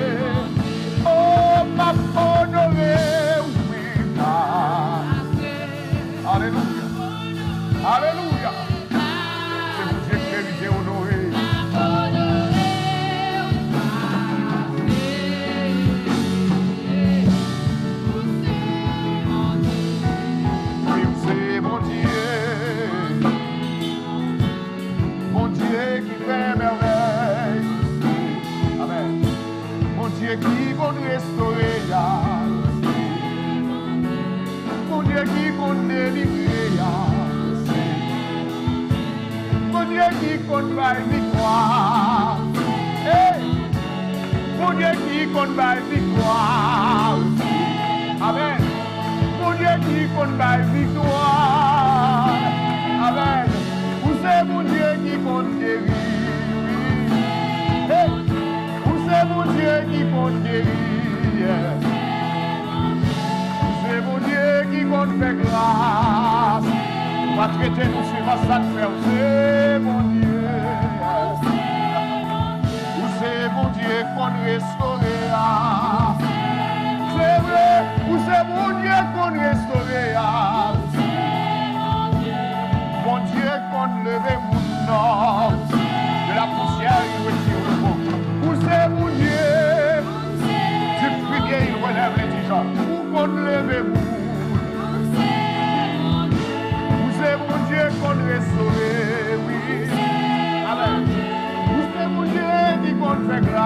[SPEAKER 1] Oh, ma honorée, oui. Alléluia. Alléluia. C'est vous Dieu qui mérite honoré. Oui, c'est mon Dieu. Mon Dieu qui fait merveille. Amen. Mon Dieu qui va nous restaurer. Mon Dieu qui va nous délivrer. Mon Dieu qui combat victoire. Hey! Mon Dieu qui combat victoire. Amen. Mon Dieu qui combat victoire. Amen. Vous c'est mon Dieu qui compte guérir. Hey! Vous c'est mon Dieu qui compte guérir. C'est mon Dieu qui compte faire grâce. Va traiter nous sur ma salle faire. C'est mon Dieu. C'est mon Dieu qu'on restaurera.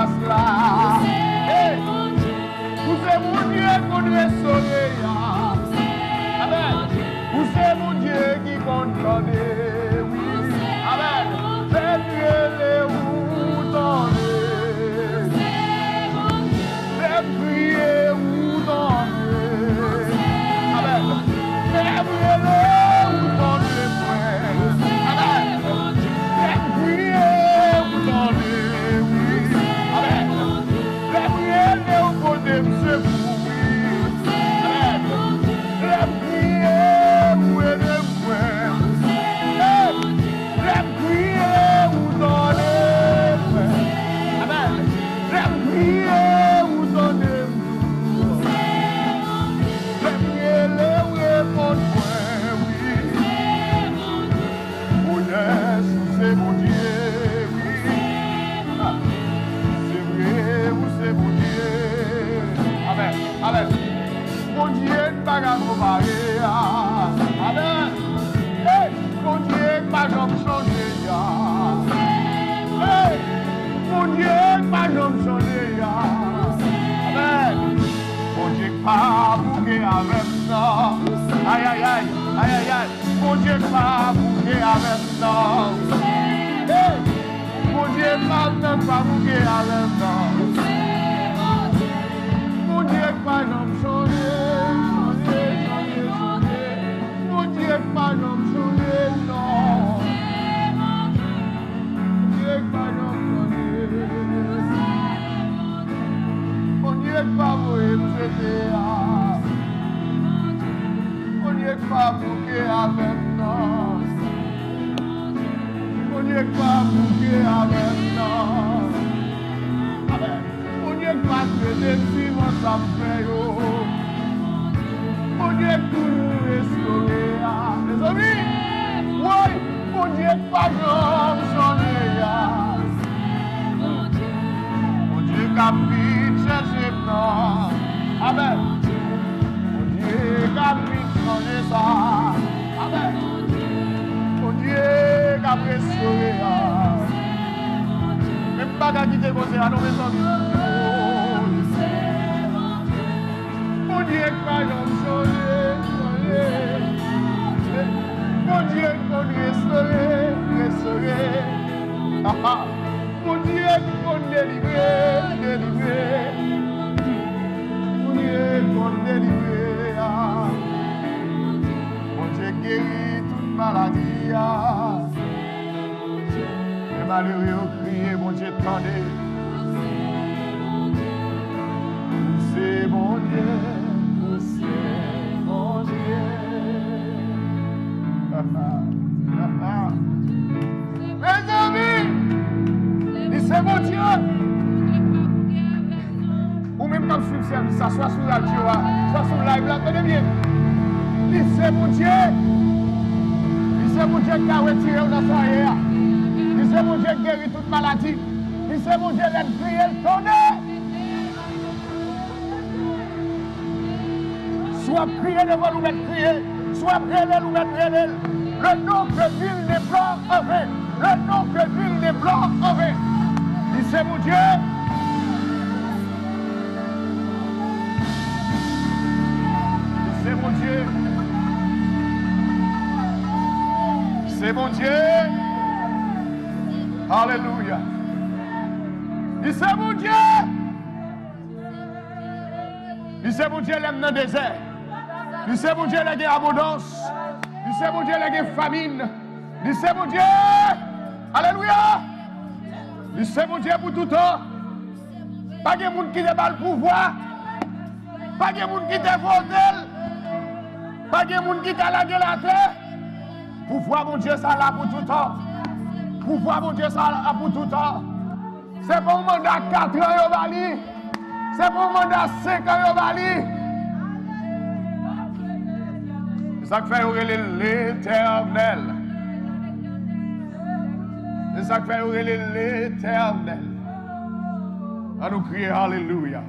[SPEAKER 1] grâce là. Vous c'est mon Dieu qu'on doit sauver. Amen. Vous c'est mon Dieu qui condamne. Oui. Amen. Faites prier où donner. Faites prier où donner. Amen. Faites prier où donner. Amen. Faites prier où donner. Oui. Amen. Faites prier où donner. Monsieur pour oui. Amen. Faites prier où aider moi. Faites prier où donner. Amen. Faites prier où donner. Faites prier où répondre oui. C'est mon Dieu, oui. C'est vrai, vous c'est mon Dieu. Amen, amen. Mon Dieu ne va pas comparer. Amen. Hey, mon Dieu ne va pas changer. Hey, mon Dieu ne va pas changer. Amen. Mon Dieu ne va pas bouger avec ça. Aïe, aïe, aïe, aïe, aïe, aïe. Mon Dieu ne va pas bouger avec ça. Hey, mon Dieu ne va pas bouger avec ça. Mon Dieu ne va pas changer. Mon Dieu ne va pas changer, non. Mon Dieu ne va pas changer. Mon Dieu ne va pas bouger. Mon Dieu ne va pas bouger avec ça. Mon Dieu pas bouger avec nous. Amen. Mon Dieu pas traiter si mon sang fait yo. Mon Dieu pour nous restaurer. Les amis, oui, mon Dieu pas grand changer. Mon Dieu capite chercher non. Amen. Mon Dieu capite changer ça. Amen. Mon Dieu qui a restauré. Même pas qu'à quitter vos à nos maisons. Mon Dieu qui a changé. Mon Dieu qui a restauré. Mon Dieu qui a délivré. Mon Dieu qui a délivré. Mon Dieu guérit toute maladie. Les malheureux ont crié, mon Dieu, tendez. C'est mon Dieu, c'est mon Dieu. Mes amis, c'est mon Dieu. Ou même quand je suis service, ça soit sur la radio, soit sur le live, là, tenez bien. C'est mon Dieu. C'est mon Dieu qui a retiré la soirée. C'est mon Dieu qui guérit toute maladie. C'est mon Dieu qui a crié le tonnerre. Soit prier devant nous mettre crier, soit prier nous mettre prier. Le nom que ville des blancs en vain. Le nom que ville des blancs en vain. C'est mon Dieu. C'est mon Dieu. C'est mon Dieu. Alléluia. C'est mon Dieu. C'est mon Dieu l'aime dans le désert. C'est mon Dieu l'aime abondance. C'est mon Dieu l'aime famine. C'est mon Dieu. Alléluia. C'est mon Dieu pour tout temps. Pas de monde qui n'a pas le pouvoir. Pas de monde qui t'a voté. Pas de monde qui t'a lagué la terre. Pouvoir mon Dieu ça là pour tout temps. Pouvoir mon Dieu ça là pour tout temps. C'est pour un mandat 4 ans au Bali. C'est pour un mandat 5 ans au Bali. C'est ça que fait l'Éternel. C'est ça que fait l'Éternel. À nous crier Alléluia.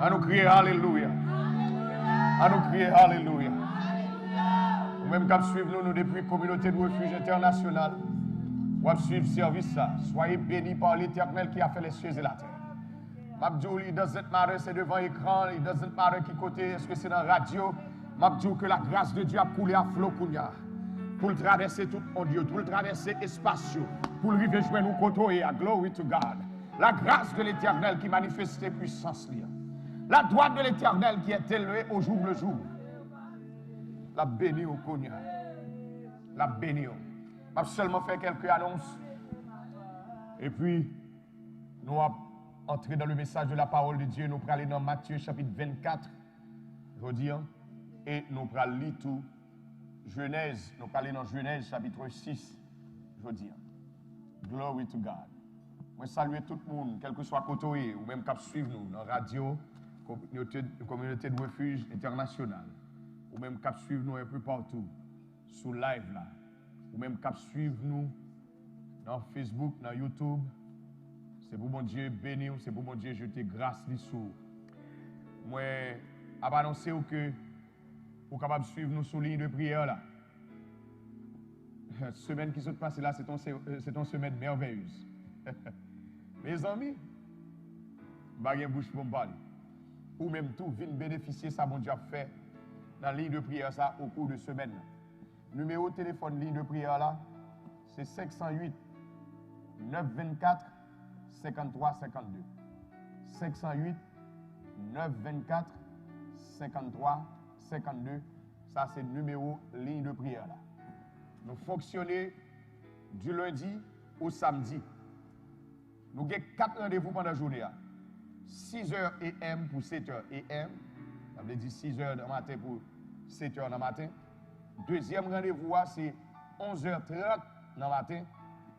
[SPEAKER 1] À nous crier Alléluia. À nous crier Alléluia. Ou même qu'à suivre nous depuis la communauté de refuge international. Pour suivre service ça. Soyez bénis par l'Éternel qui a fait les cieux et la terre. Mabdou, it doesn't matter, c'est devant l'écran, it doesn't matter qui côté, est-ce que c'est dans la radio. Mabdou, que la grâce de Dieu a coulé à flot kounya. Pour le traverser tout mon Dieu, pour le traverser espace, pour le vivre jouer nous côté à glory to God. La grâce de l'Éternel qui manifeste ses puissances. La droite de l'Éternel qui est élevée au jour le jour. La béni au kounya. La béni. Je vais seulement faire quelques annonces. Et puis, nous allons entrer dans le message de la parole de Dieu. Nous allons aller dans Matthieu chapitre 24, je veux dire, et nous allons lire tout. Genèse, nous allons aller dans Genèse chapitre 6, je veux dire. Glory to God. Je salue tout le monde, quel que soit côté, ou même qui suivre nous dans la radio, communauté de refuge internationale, ou même qui suivre nous un peu partout, sous live là, ou même qui suivre nous dans Facebook, dans YouTube. C'est pour mon Dieu béni, c'est pour mon Dieu jeter grâce sur. Moi, je vais annoncer que vous êtes capable de suivre nous sur ligne de prière là. La semaine qui se passe là, c'est une semaine merveilleuse. Mes amis, je ne bouche pour me parler. Ou même tout, venez bénéficier ça, mon Dieu a fait dans la ligne de prière ça au cours de semaine. Numéro de téléphone ligne de prière là, c'est 508 924 53 52. 508 924 53 52. Ça, c'est le numéro ligne de prière là. Nous fonctionnons du lundi au samedi. Nous avons 4 rendez-vous pendant la journée. 6h AM pour 7h AM. Ça veut dire 6h du matin pour 7h du matin. Deuxième rendez-vous, c'est 11h30 dans le matin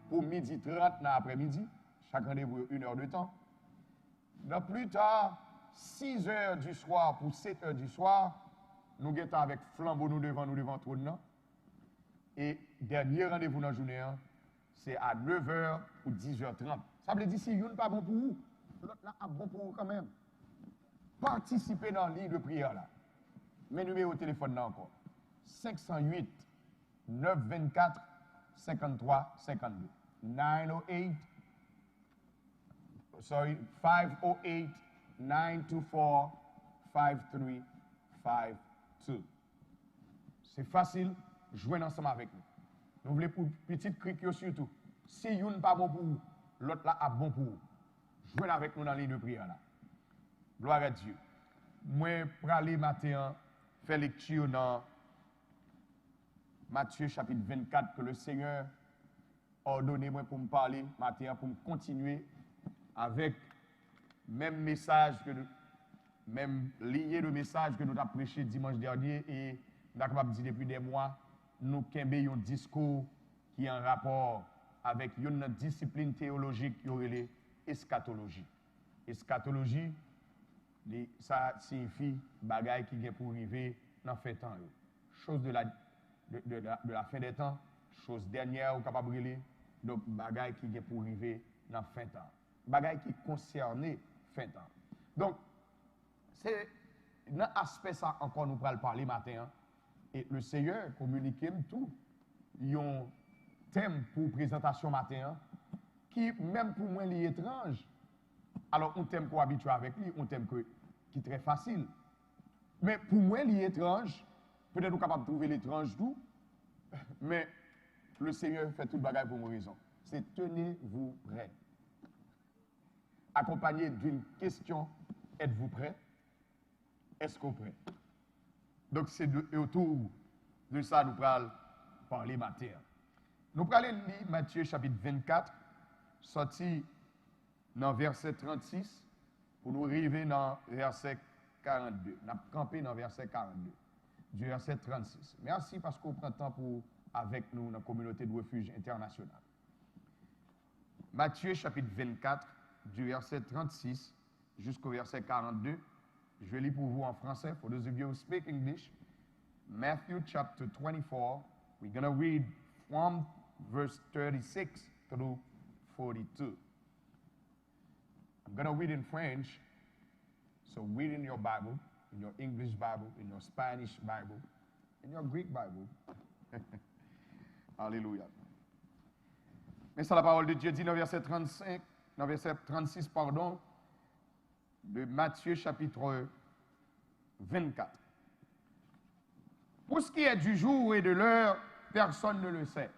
[SPEAKER 1] pour 12h30 dans l'après-midi. Chaque rendez-vous, 1 heure de temps. Dans plus tard, 6h du soir pour 7h du soir, nous sommes avec flambeau nous devant trône. Et dernier rendez-vous dans la journée, c'est à 9h ou 10h30. Ça veut dire si vous n'êtes pas bon pour vous, l'autre là est bon pour vous quand même. Participez dans la ligne de prière là. Mes numéros de téléphone là encore. 508 924 53 52. 508 924 5352. C'est facile, jouez ensemble avec nous. Nous voulons pour petite crique surtout. Si vous n'êtes pas bon pour vous, l'autre là est bon pour vous. Jouez avec nous dans la ligne de prière là. Gloire à Dieu. Moi, pour aller matin, faire lecture dans Matthieu chapitre 24 que le Seigneur a ordonné moi pour me parler matin, pour me continuer avec même message que même lignée de message que nous avons prêché dimanche dernier et nous avons capable de dire depuis des mois, nous avons un discours qui est en rapport avec une discipline théologique qui est eschatologie. Eschatologie, ça signifie bagaille qui est pour arriver dans le fin temps. Chose de la fin des temps, chose dernière ou capable de brûler, donc bagaille qui est pour arriver dans le fin temps. Bagaille qui concerne fin temps. Donc, c'est dans aspect ça encore nous allons parler matin. Et le Seigneur communique tout. Il y a un thème pour présentation matin qui, même pour moi, est étrange. Alors, un thème qu'on habitue avec lui, un thème qui est très facile. Mais pour moi, il est étrange. Peut-être nous sommes capables de trouver l'étrange tout. Mais le Seigneur fait toute bagaille pour une raison. C'est tenez-vous prêts. Accompagné d'une question, êtes-vous prêts? Est-ce qu'on est prêt? Donc c'est autour de ça nous allons parler matin. Nous allons lire Matthieu chapitre 24, sorti dans verset 36, pour nous arriver dans verset 42. Nous avons campé dans verset 42, du verset 36. Merci parce qu'on prend le temps pour avec nous dans la communauté de refuge international. Matthieu chapitre 24, du verset 36 jusqu'au verset 42. Je vais lire pour vous en français. For those of you who speak English, Matthew chapter 24, we're going to read from verse 36 through 42. I'm going to read in French, so read in your Bible, in your English Bible, in your Spanish Bible, in your Greek Bible. Hallelujah. Mais ça, la parole de Dieu dit dans verset 35, dans verset 36, pardon, de Matthieu chapitre 24. Pour ce qui est du jour et de l'heure, personne ne le sait,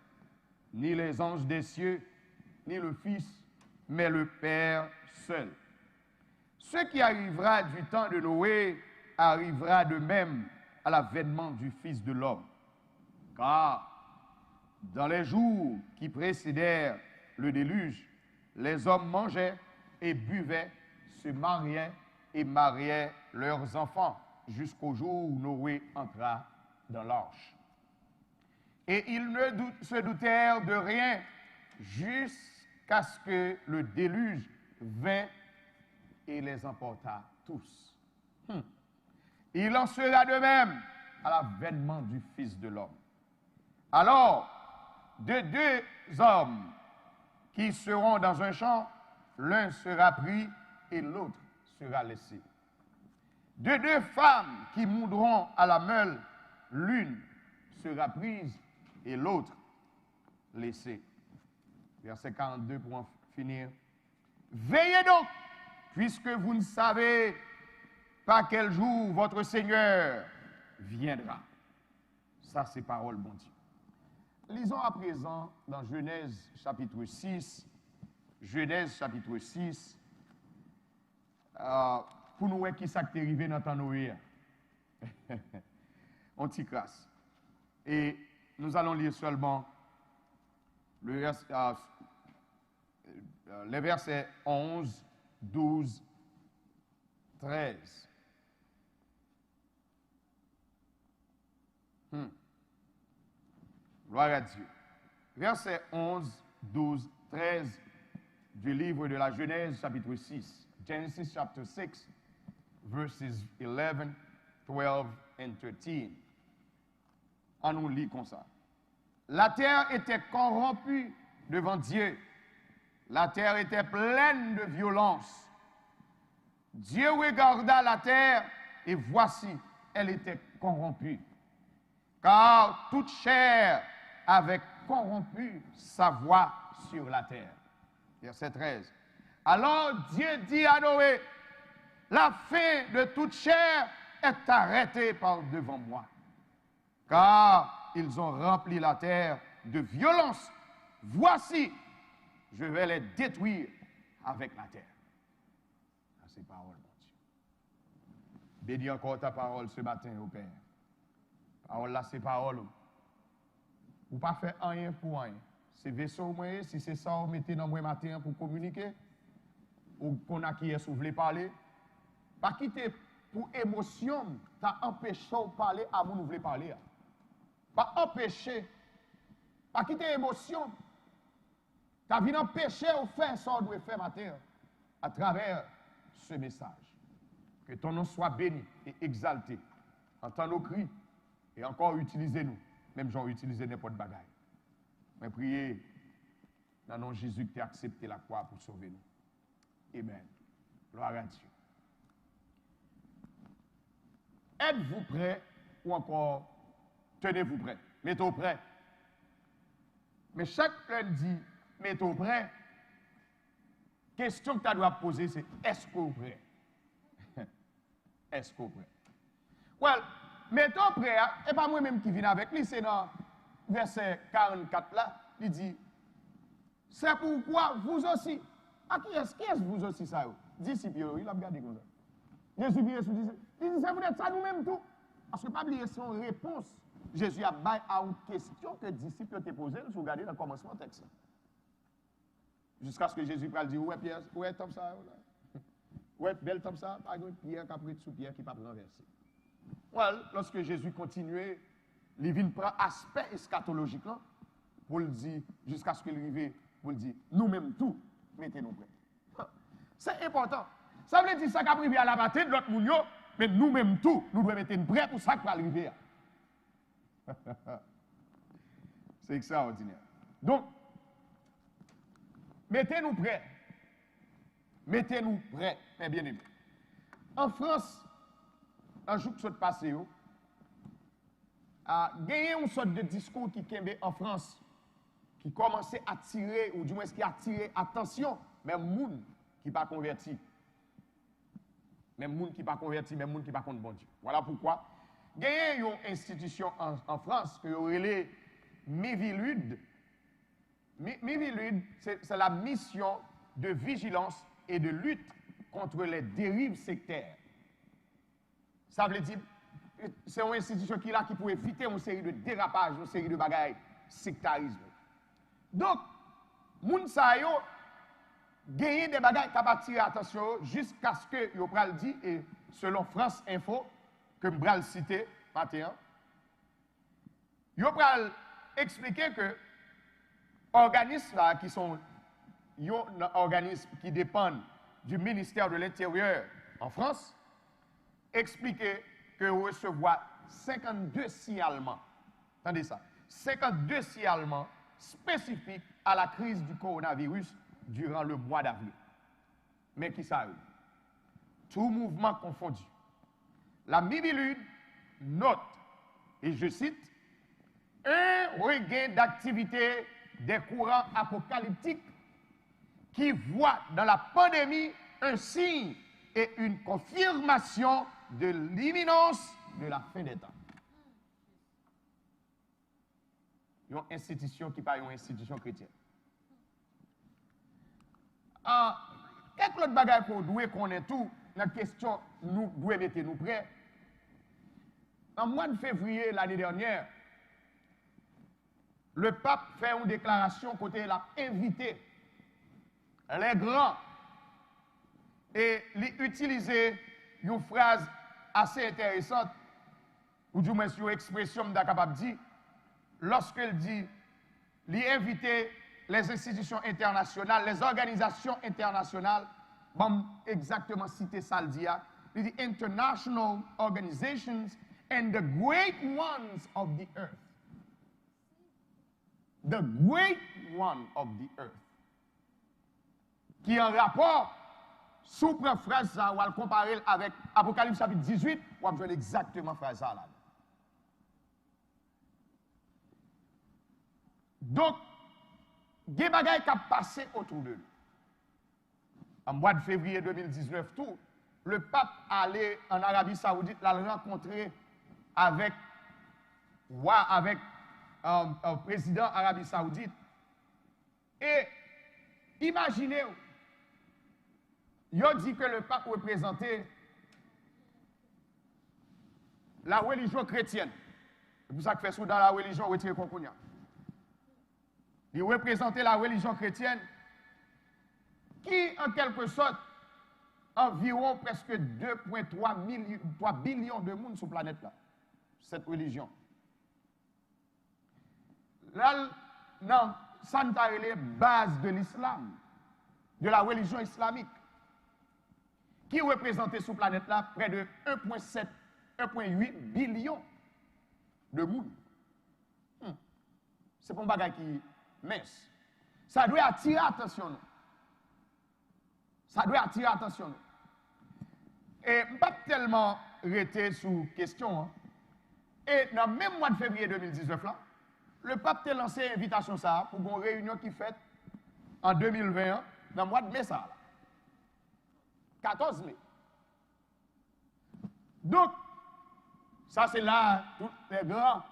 [SPEAKER 1] ni les anges des cieux, ni le Fils, mais le Père seul. Ce qui arrivera du temps de Noé arrivera de même à l'avènement du Fils de l'homme. Car dans les jours qui précédèrent le déluge, les hommes mangeaient et buvaient, se mariaient et mariaient leurs enfants, jusqu'au jour où Noé entra dans l'arche. Et ils ne se doutèrent de rien jusqu'à ce que le déluge vint et les emporta tous. Il en sera de même à l'avènement du Fils de l'homme. Alors, de deux hommes qui seront dans un champ, l'un sera pris et l'autre sera laissé. De deux femmes qui moudront à la meule, l'une sera prise et l'autre laissée. Verset 42 pour en finir. Veillez donc, puisque vous ne savez pas quel jour votre Seigneur viendra. Ça, c'est parole bon Dieu. Lisons à présent dans Genèse chapitre 6. Genèse chapitre 6. Pour nous voir qui s'est arrivé dans le temps Noé. On t'y crasse. Et nous allons lire seulement les versets 11, 12, 13. Gloire à Dieu. Versets 11, 12, 13 du livre de la Genèse, chapitre 6. Genesis chapter 6, verses 11, 12 and 13. On nous lit comme ça. La terre était corrompue devant Dieu. La terre était pleine de violence. Dieu regarda la terre et voici, elle était corrompue. Car toute chair avait corrompu sa voie sur la terre. Verset 13. Alors Dieu dit à Noé, la fin de toute chair est arrêtée par devant moi. Car ils ont rempli la terre de violence. Voici, je vais les détruire avec la terre. C'est parole, mon Dieu. Bénis encore ta parole ce matin, au Père. Parole là, c'est parole. Ou pas faire rien pour rien. C'est vaisseau, moi, si c'est ça, vous mettez dans moi matin pour communiquer, ou qu'on a qui est voulez parler. Pas quitter pour émotion, t'as empêché de parler à vous, vous voulez parler. Pas empêcher, pas quitter émotion. T'as vu empêcher de faire ça, on doit faire matin, à travers ce message. Que ton nom soit béni et exalté. Entends nos cris et encore utilisez-nous. Même j'en utilise n'importe bagaille. Mais priez dans le nom de Jésus que tu as accepté la croix pour sauver nous. Amen. Gloire à Dieu. Êtes-vous prêts ou encore tenez-vous prêts? Mettez-vous prêts. Mais chaque lundi, mettez-vous prêts. Question que tu dois poser, c'est est-ce que vous prêt? Est-ce que vous prêt? Well, mettons prêt, et pas moi-même qui viens avec lui, c'est dans verset 44 là, il dit, c'est pourquoi vous aussi, à qui est-ce vous aussi ça? Disciples, il a regardé comme ça. Jésus dit, c'est peut-être ça nous-mêmes tout. Parce que pas oublier son réponse. Jésus a baillé à une question que les disciples t'ont posée, si vous regardez dans le commencement du texte. Jusqu'à ce que Jésus va dire, ouais Pierre, ouais comme ça, ouais belle comme ça, par exemple Pierre qui a pris sous Pierre qui n'a pas renversé. Well, lorsque Jésus continuait, il vient prendre aspect eschatologique là, pour le dire, jusqu'à ce qu'il arrive, pour le dire, nous-mêmes tout, mettez-nous prêts. C'est important. Ça veut dire ça qui a privé à la bataille de l'autre monde, mais nous-mêmes tout, nous devons mettre prêts pour ça qui va arriver. C'est extraordinaire. Donc, mettez-nous prêts. Mettez-nous prêts, mes bien-aimés. En France, un jour que ça passe, il y a une sorte de discours qui est en France qui commençait à attirer, ou du moins qui attirait attention, même moun qui pas converti. Même moun qui pas converti, même moun qui pas contre bon Dieu. Voilà pourquoi. Il y a une institution en France que relève Mivilude. Mivilude, c'est la mission de vigilance et de lutte contre les dérives sectaires. Ça veut dire, c'est une institution qui est là qui peut éviter une série de dérapages, une série de bagailles sectarisme. Donc, moun sa yo gagner des bagailles qui attirer attention jusqu'à ce que yo pral dit et selon France Info que m'bral cité matin, yo pral expliquer que organismes là qui sont yo organismes qui dépendent du ministère de l'Intérieur en France expliquer que recevoir 52 signalements. Attendez ça. 52 signalements spécifiques à la crise du coronavirus durant le mois d'avril. Mais qui ça? Tout mouvement confondu. La Mivilude note, et je cite, un regain d'activité des courants apocalyptiques qui voient dans la pandémie un signe et une confirmation de l'imminence de la fin des temps. Une institution qui n'est pas une institution chrétienne. Quelques autres bagages qu'on doit connaître tout, la question, nous devons mettre nous prêts. En mois de février l'année dernière, le pape fait une déclaration côté il a invité les grands et utiliser une phrase assez intéressante, ou du moins une expression capable de dire, lorsqu'il dit, il inviter les institutions internationales, les organisations internationales, bon, exactement citer ça le dit, il dit international organizations and the great ones of the earth. The great one of the earth. Qui est en rapport, sous la phrase ça, on va le comparer avec Apocalypse chapitre 18, on va besoin exactement phrase ça là. Donc, il y a des choses qui ont passé autour de nous. En mois de février 2019, tout, le pape allait en Arabie Saoudite, l'a rencontré avec un président Arabie Saoudite. Et imaginez, il a dit que le pape représentait la religion chrétienne. C'est pour ça que fait sous dans la religion retiré Konkounia. Il représentait la religion chrétienne qui, en quelque sorte, environ presque 2,3 billions de monde sur la planète là. Cette religion. Là, non, ça n'est pas les bases de l'islam, de la religion islamique, qui représentait sur la planète là près de 1,7, 1,8 billions de monde. C'est pas un bagage qui mince. Ça doit attirer attention. Ça doit attirer attention. Et je ne pas tellement arrêter sous question. Hein. Et dans le même mois de février 2019, là, le pape a lancé une invitation ça, pour une réunion qui fait en 2021, dans le mois de mai. Ça, là. 14 mai. Donc, ça c'est là, tous les grands,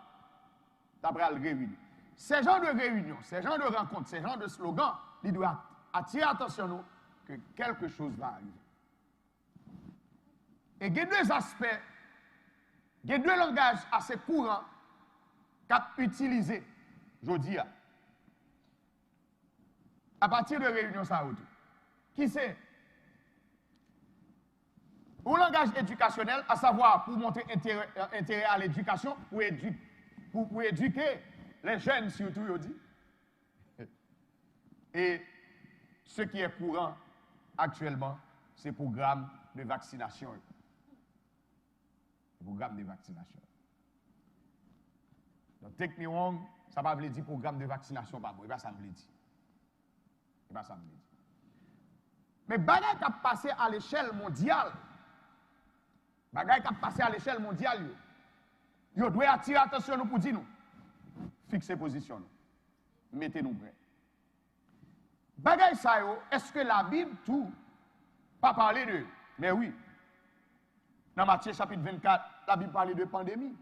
[SPEAKER 1] d'après le réunion. Ces genres de réunions, ces genres de rencontres, ces genres de slogans, ils doivent attirer attention nous que quelque chose va arriver. Et il y a deux aspects, il y a deux langages assez courants qu'a utilisé, je dis, à partir de réunions ça autour. Qui c'est? Au langage éducationnel, à savoir pour montrer intérêt à l'éducation, pour éduquer les jeunes surtout, je dis. Et ce qui est courant actuellement, c'est le programme de vaccination. Le programme de vaccination. Donc, techniquement, ça ne veut pas dire programme de vaccination, pas bon, et bien ça me le dit. Et bien ça me le dit. Mais bagay qui a passé à l'échelle mondiale, bagay qui a passé à l'échelle mondiale, il doit attirer attention nous pour dire nous. Fixer position. mettez-nous prêts. Bagay sa yo, est-ce que la Bible tout pas parler de? Mais oui. Dans Matthieu chapitre 24, la Bible parle de pandémie.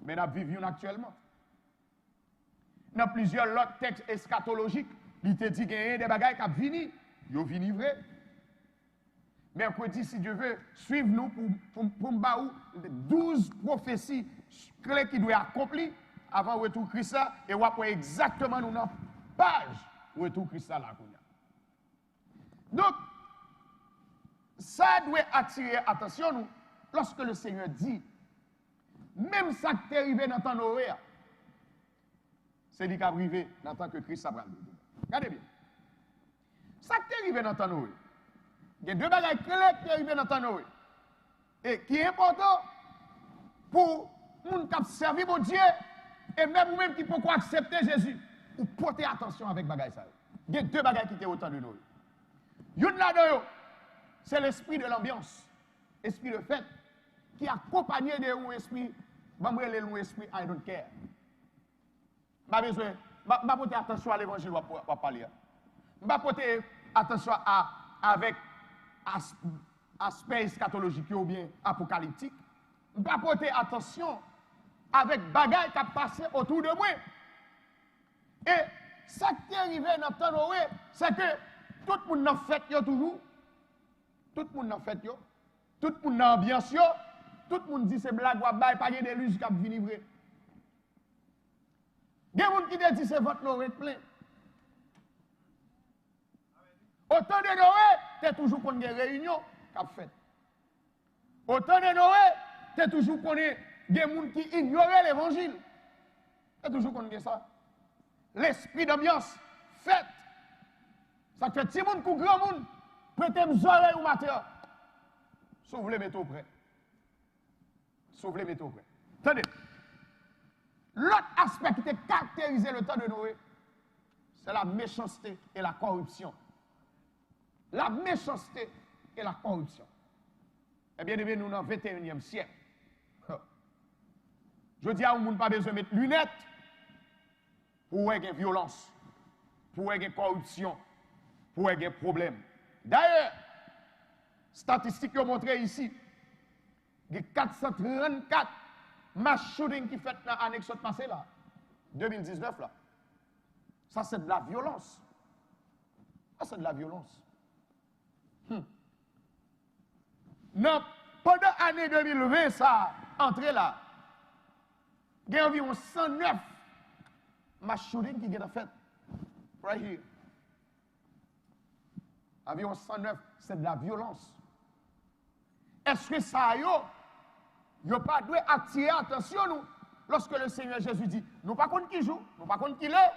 [SPEAKER 1] Mais nous vivons actuellement. Dans plusieurs autres textes eschatologiques, il te dit qu'il y a des bagailles qui viennent, ils viennent vrai. Mercredi, si Dieu veut, suivez-nous pour nous 12 prophéties clés qui doivent accomplir avant le retour de Christ et on va exactement nous dans page retour de Christ là. Donc, ça doit attirer attention nous lorsque le Seigneur dit, même ça qui est arrivé dans le temps de Noé, c'est lui qui est arrivé dans le temps que Christ a pris. Regardez bien. Ça qui est arrivé dans le temps de Noé, il y a deux bagages clés qui sont arrivés dans le temps de Noé. Et qui est important pour les gens qui servent mon Dieu et même vous-même qui pouvez accepter Jésus. Ou porter attention avec bagages ça. Il y a deux bagages qui étaient au temps de Noé. Une là-dedans, c'est l'esprit de l'ambiance, esprit de fête, qui est accompagné de un esprit, esprit I don't care. Je besoin, je porter attention à l'évangile pour parler. Je porter attention avec aspect eschatologique ou bien apocalyptique. Je porter attention avec bagaille qui a passé autour de moi. Et ça qui est arrivé dans le temps de Noé, c'est que tout le monde en fait toujours. Tout le monde en fait, tout le monde en ambiance, tout le monde dit c'est blague, pas de déluge qui a venu vrai. Il y a des gens qui disent c'est votre Noé plein. Autant de Noé, tu es toujours pour une réunion qui a fait. Autant de Noé, tu es toujours pour des gens qui ignorent l'évangile. Tu es toujours pour ça. L'esprit d'ambiance, fête. Ça fait petit monde ou grand monde. Prêtez-moi oreilles ou matin. Sauf les métaux prêts. Sauf les métaux prêts. Attendez. L'autre aspect qui était caractérisé le temps de Noé, c'est la méchanceté et la corruption. La méchanceté et la corruption. Eh bien, nous dans le 21e siècle. Je dis à un monde pas besoin de mettre lunettes pour voir une violence, pour voir une corruption, pour voir un problème. D'ailleurs, statistiques ont montré ici, il y a 434 mass shootings qui fait dans l'année qui passée là, 2019 là. Ça c'est de la violence. Ça c'est de la violence. Non, pendant l'année 2020, ça entré là, il y a environ 109 mass shootings qui ont fait. Right here. Environ 109, c'est de la violence. Est-ce que ça yo pas dû attirer attention nous lorsque le Seigneur Jésus dit, nous pas contre qui joue, nous pas contre qui l'est,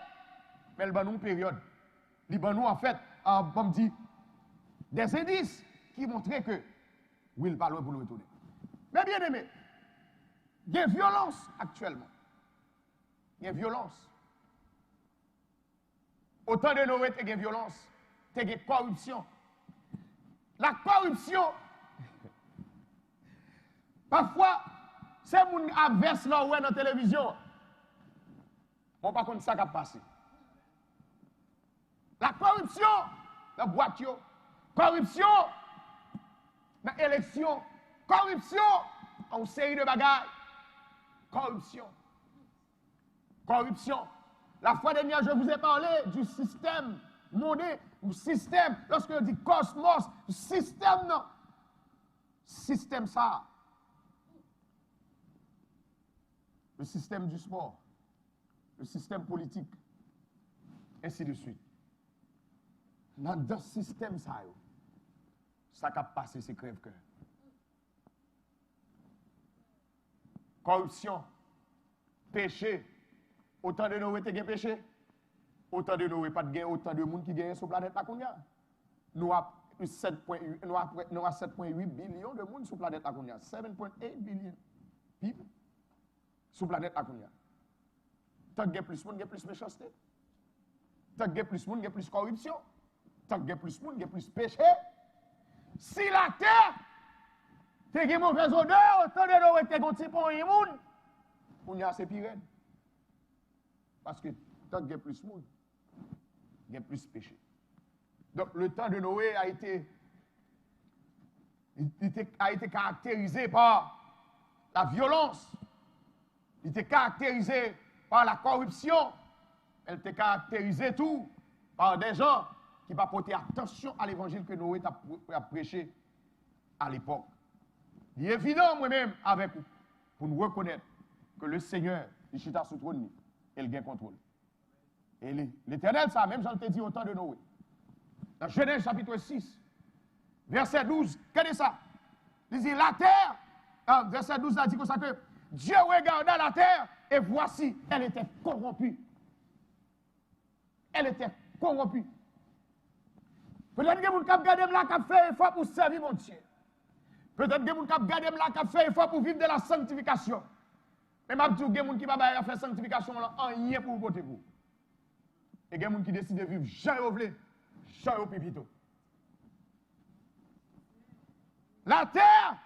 [SPEAKER 1] mais le ban nous période. Le ban nous en fait, on dit des indices qui montraient que oui, il parle pour le retourner. Mais bien aimé, il y a violence actuellement. Il y a violence. Autant de Noé, il y a violence, il y a corruption. La corruption, parfois, c'est mon adverse là dans la télévision. On pas contre ça qui a passé. La corruption, la boîte, corruption, dans l'élection, corruption, en série de bagages, corruption. Corruption. La fois dernière, je vous ai parlé du système mondial, du système, lorsque je dis cosmos, système, non. Système ça. Le système du sport, le système politique, ainsi de suite. Dans ce système ça, ça qui a passé, c'est crève-cœur. Corruption, péché. Autant de Noé qui ont péché, autant de Noé pas de gain, autant de monde qui gagne sur la planète là. Nous avons 7,8 billions de monde sur la planète là. 7,8 billion people sur la planète là. Tant que plus de monde, il y a plus de méchanceté. Tant que plus de monde, il y a plus de corruption. Tant que plus de monde, il y a plus de péché. Si la terre, tu as une mauvaise odeur, autant de Noé qui ont un petit peu de monde, on y a assez pire. Parce que tant qu'il y a plus de monde, il y a plus de péché. Donc le temps de Noé a été caractérisé par la violence, il était caractérisé par la corruption, elle était caractérisée tout par des gens qui n'ont pas porté attention à l'évangile que Noé a prêché à l'époque. Il est évident, moi-même, avec vous, pour nous reconnaître que le Seigneur, il chita sous trône, et il gagne contrôle. Et l'Éternel, ça, même j'en ai dit au temps de Noé. Dans Genèse chapitre 6, verset 12, regardez ça. Il dit, la terre, verset 12, il dit comme ça que Dieu regarda la terre, et voici, elle était corrompue. Elle était corrompue. Peut-être que vous avez gardé là qui a fait effort pour servir mon Dieu. Peut-être que vous avez gardé là qui a fait effort pour vivre de la sanctification. Mais je dis que vous qui va faire sanctification là, rien pour vous côté vous. Et il y a des gens qui décident de vivre Jean au blé, Jean au pipito. La terre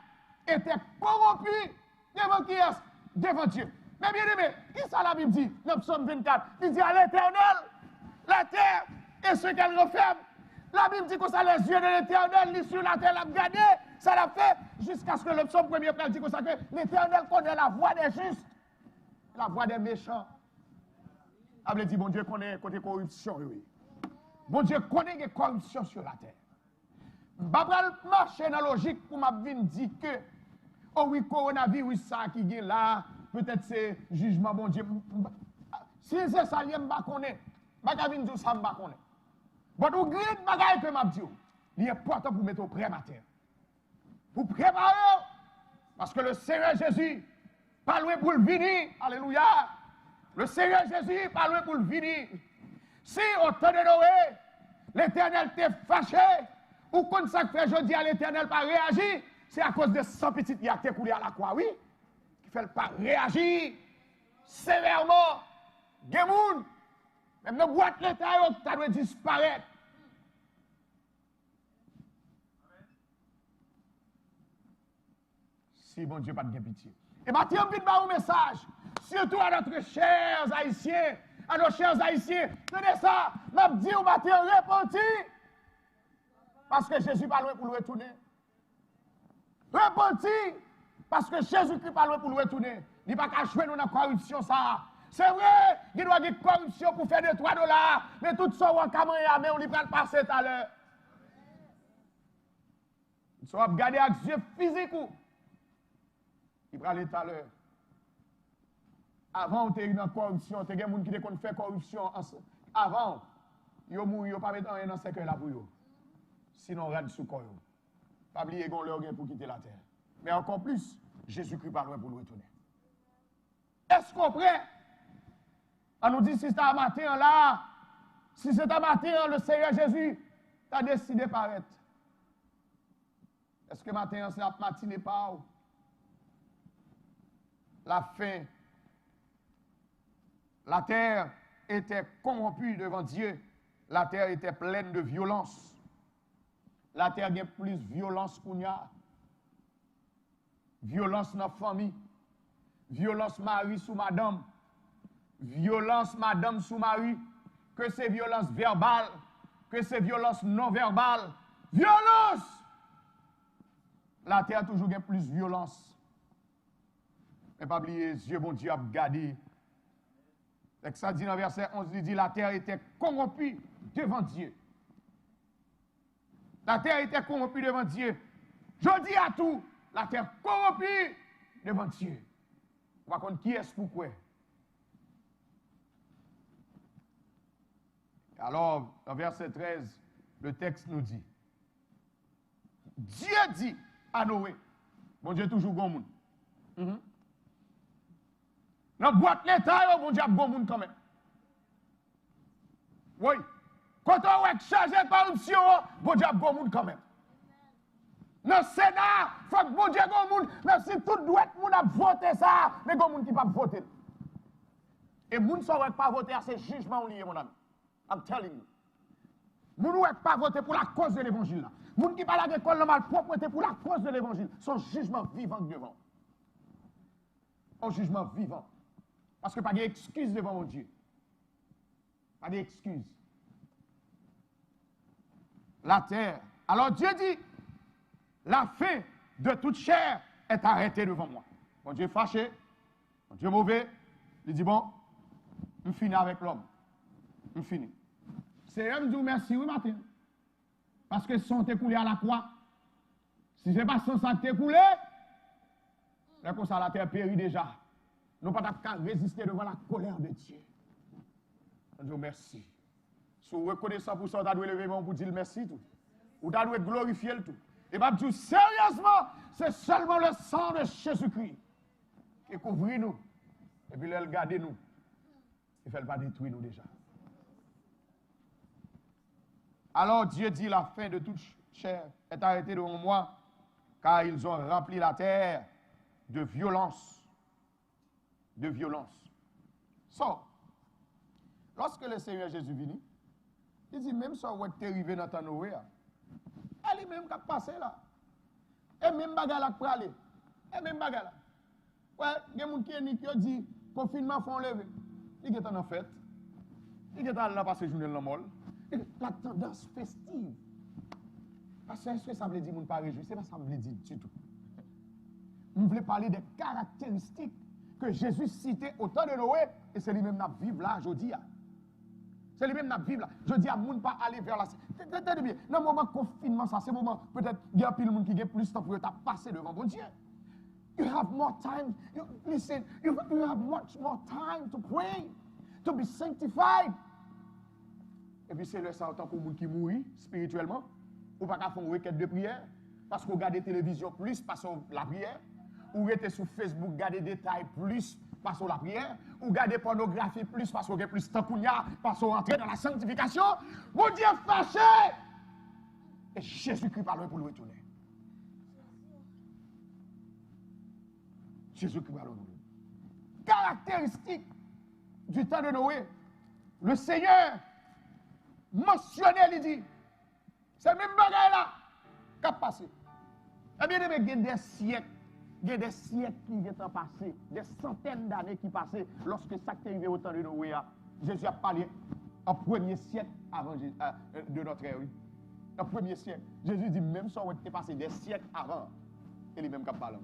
[SPEAKER 1] était corrompue devant qui est? Devant Dieu. Mais bien aimé, qui ça la Bible dit dans Psaume 24? Il dit à l'Éternel, la terre et ce qu'elle referme. La Bible dit que ça, les yeux de l'Éternel, sur la terre, l'a gardé, ça l'a fait, jusqu'à ce que le psaume premier dit que ça, que l'Éternel connaît la voie des justes, la voie des méchants. Il dit, bon Dieu connaît côté corruption, oui. Bon Dieu connaît la corruption sur la terre. Je ne vais pas marcher dans la logique pour me dire que, oh oui, coronavirus, ça qui est là, peut-être c'est jugement, bon Dieu. Si c'est ça, je ne vais pas connaître. Je ne vais pas dire ça, je ne vais pas connaître. Mais vous gardez les bagages que je dis, il est important pour mettre au prêt matin. Pour préparer, parce que le Seigneur Jésus, pas loin pour le venir. Alléluia. Le Seigneur Jésus, pas loin pour le venir. Si au temps de Noé, l'Éternel t'est fâché, ou qu'on ça fait jeudi à l'Éternel pas réagir, c'est à cause de 100 petites qui a été coulé à la croix, oui, qui fait pas réagir sévèrement. Gemoun, même dans la boîte l'État, ça doit disparaître. Si bon Dieu pas de pitié. Et maintenant, je vais un message, surtout à notre chers Haïtiens, à nos chers Haïtiens. Tenez ça, je dis au matin, repenti. Parce que Jésus pas loin pour le retourner. Repenti. Parce que Jésus-Christ pas loin pour le retourner. Il n'y a pas qu'à jouer dans la corruption, ça. C'est vrai, il doit y avoir corruption pour faire des $3. Mais tout ça, on caméra, mais on ne peut pas passer tout à l'heure. Il faut regarder avec yeux physiques. Il va aller tout à l'heure. Avant, on était dans la corruption, il y a des gens qui ont fait corruption. Avant, ils ne mourent pas mettre rien dans ce cœur là pour eux. Sinon, rade sous corps. Pas oublier qu'on leur pour quitter la terre. Mais encore plus, Jésus-Christ pas loin pour le retourner. Est-ce qu'on prêt? On nous dit si c'est un matin là, si c'est un matin, le Seigneur Jésus a décidé de paraître. Est-ce que matin, c'est la matinée pas? La fin. La terre était corrompue devant Dieu. La terre était pleine de violence. La terre a plus de violence qu'on y a. Violence dans la famille. Violence mari sous madame. Violence madame sous mari. Que c'est violence verbale. Que c'est violence non verbale. Violence! La terre a toujours plus de violence. Mais pas oublier, Dieu bon Dieu a gardé. Et ça dit dans verset 11, il dit la terre était corrompue devant Dieu. La terre était corrompue devant Dieu. Je dis à tout, la terre corrompue devant Dieu. Par contre, qui est-ce pourquoi? Alors, dans verset 13, le texte nous dit, Dieu dit à Noé, bon Dieu toujours bon monde. Dans la boîte l'État, bon Dieu a bon monde quand même. Oui. Quand on va charger de corruption, bon Dieu a bon monde quand même. Dans le Sénat, il faut que bon Dieu ait bon monde, même si tout doit être monde a voté ça, mais bon monde qui ne peut pas voter. Et monde qui ne pas voter, c'est jugement lié, mon ami. I'm telling you. Moun ne pas voter pour la cause de l'évangile là. Moun qui parle à l'école normale propreté pour la cause de l'évangile, son jugement vivant devant. Un jugement vivant. Parce que pas d'excuse devant mon Dieu. Pas d'excuses. La terre. Alors Dieu dit, la fin de toute chair est arrêtée devant moi. Mon Dieu fâché, mon Dieu mauvais, il dit bon, je finis avec l'homme. Je finis. C'est eux qui me dit merci, oui, matin. Parce que son écoulé à la croix. Si ce n'est pas son sang écoulé, là, comme ça, la terre périt déjà. Nous ne pouvons pas résister devant la colère de Dieu. Mon Dieu merci. Si vous reconnaissez ça pour ça, vous devez lever pour dire merci tout. Vous devez glorifier tout. Et bien, tout sérieusement, c'est seulement le sang de Jésus-Christ qui couvre nous. Et puis, il garde nous. Il ne fait pas détruire nous déjà. Alors Dieu dit, la fin de toute chair est arrêtée devant moi, car ils ont rempli la terre de violence. De violence. Lorsque le Seigneur Jésus vient, il dit, même si vous êtes arrivé dans ta Noé, elle est même qui a passé là. Et même bagarre là pour aller. Et même bagarre là. Ouais, il y a des gens qui dit, confinement font lever. Il est en fête. Il est en passer journée dans molle. La tendance festive. Parce que est-ce que ça veut dire que ne pas réjouir? C'est pas ça que ça veut dire du tout. Nous voulons parler des caractéristiques que Jésus citait au temps de Noé, et c'est lui-même qui vivre là aujourd'hui. C'est lui-même qui vivre là. Je dis à moun pas aller vers la. Tenez bien, dans le moment de confinement, ça, c'est le moment, peut-être, il y a plus de monde qui a plus de temps pour passer devant bon Dieu. You have more time. Listen, you have much more time to pray, to be sanctified. Et puis c'est le ça autant pour monde qui mourit spirituellement, ou pas qu'à faire une requête de prière, parce qu'on regarde la télévision plus parce la prière, ou rester sur Facebook regarder des détails plus parce la prière, ou regarder pornographie plus parce qu'on a plus de temps qu'on y a, parce qu'on entre dans la sanctification. Mon Dieu fâché! Et Jésus-Christ parle pour le retourner. Jésus-Christ parle pour lui. Caractéristique du temps de Noé, le Seigneur mentionné, il dit, c'est le même bagage là qui a passé. Eh bien, il y a des siècles qui sont passés, des centaines d'années qui passent lorsque ça est arrivé au temps de Noé. Jésus a parlé au premier siècle avant de notre ère. Au premier siècle. Jésus dit, même si on était passé des siècles avant, et les mêmes qui parlent,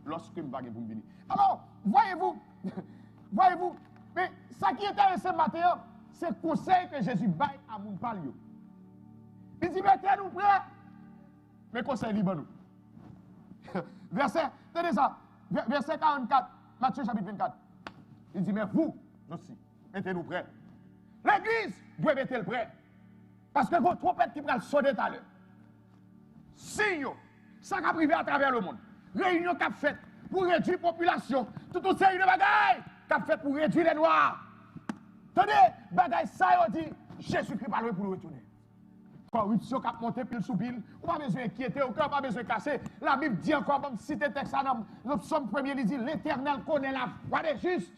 [SPEAKER 1] lorsque nous ne pour venir. Alors, voyez-vous, mais ça qui est intéressant ce matin, c'est le conseil que Jésus baille à mon palio. Il dit, mettez-nous prêts. Mais conseil libre nous. Verset 44, Matthieu chapitre 24. Il dit, mais vous aussi, mettez-nous prêts. L'église doit mettre le prêt. Parce que vos trompettes qui prennent sonner tout à l'heure. Signe, ça qui a privé à travers le monde. Réunion qu'a faite pour réduire la population. Tout une série de bagailles qu'a fait pour réduire les noirs. Tenez, bagaille ça, il dit, Jésus-Christ parle pour le retourner. Corruption qui a monté pile sous pile, ou pas besoin d'inquiéter, ou pas besoin de casser. La Bible dit encore, comme cité texte dans le psaume 1er, il dit, l'Éternel connaît la voie des justes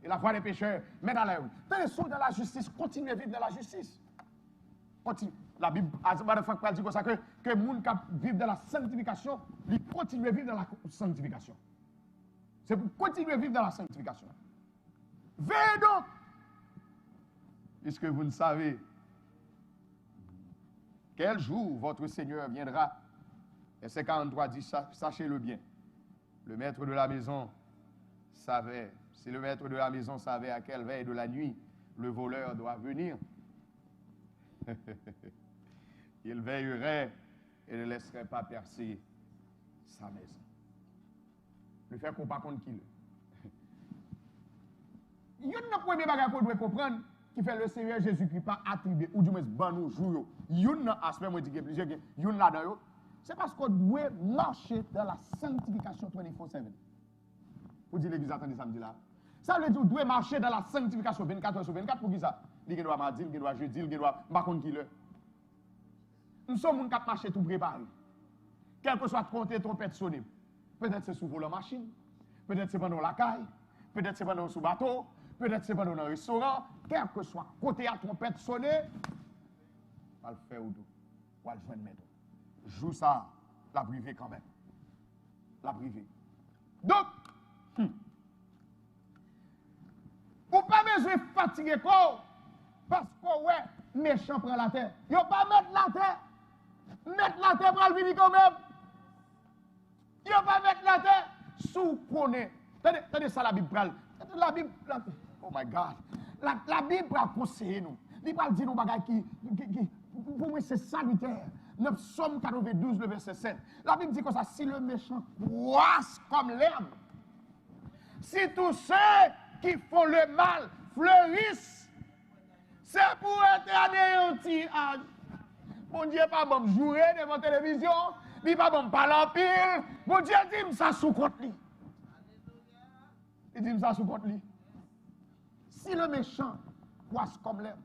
[SPEAKER 1] et la voie des pécheurs. Mais dans la rue, tenez, sont dans la justice, continuez à vivre dans la justice. Continue. La Bible, Azimba Franck dit comme ça, que les gens qui vivent dans la sanctification, ils continuent à vivre dans la sanctification. C'est pour continuer à vivre dans la sanctification. Veillez donc, puisque vous ne savez quel jour votre Seigneur viendra. Verset 43 dit, sachez-le bien. Le maître de la maison savait, si le maître de la maison savait à quelle veille de la nuit le voleur doit venir, il veillerait et ne laisserait pas percer sa maison. Le fait qu'on ne pas compte qui le. Il y a un premier bagage qu'on doit comprendre qui fait le Seigneur Jésus-Christ pas attribué ou du moins ban nous jour. Il y a un aspect moi dit plusieurs il y a là-dedans. C'est parce qu'on doit marcher dans la sanctification 24/7. Vous dites l'église attendez samedi là. Ça veut dire qu'on doit marcher dans la sanctification 24/24 pour qui ça? Il doit mardi, il doit jeudi, il doit pas contre qui le. Nous sommes gens qui marcher tout préparé. Quel que soit compter trompette sonner. Peut-être c'est sous volant machine, peut-être c'est pendant la caille, peut-être c'est pendant sous bateau, peut-être c'est pendant un restaurant, quel que soit côté à trompette sonner, on va le faire ou tout. On va le faire mettre. Joue ça, la privée quand même. La privée. Donc, ou pas besoin de fatiguer quoi Parce que ouais, méchant prend la terre. Yo pas mettre la terre. Mettre la terre pour le venir quand même. Yo pas mettre la terre sous connaît. Tenez ça la Bible pral. La Bible oh my God. La Bible pral conseiller nous. Il pral dire nous bagaille qui pour moi c'est salutaire. 9 Psaume 92 le verset 7. La Bible dit comme ça, si le méchant croisse comme l'herbe, si tous ceux qui font le mal fleurissent, c'est pour être anéanti. Bon Dieu, pas bon jouer devant la télévision, il pas bon parler en pile. Bon Dieu dit ça sous compte lui. Il dit ça sous compte lui. Si le méchant croisse comme l'herbe,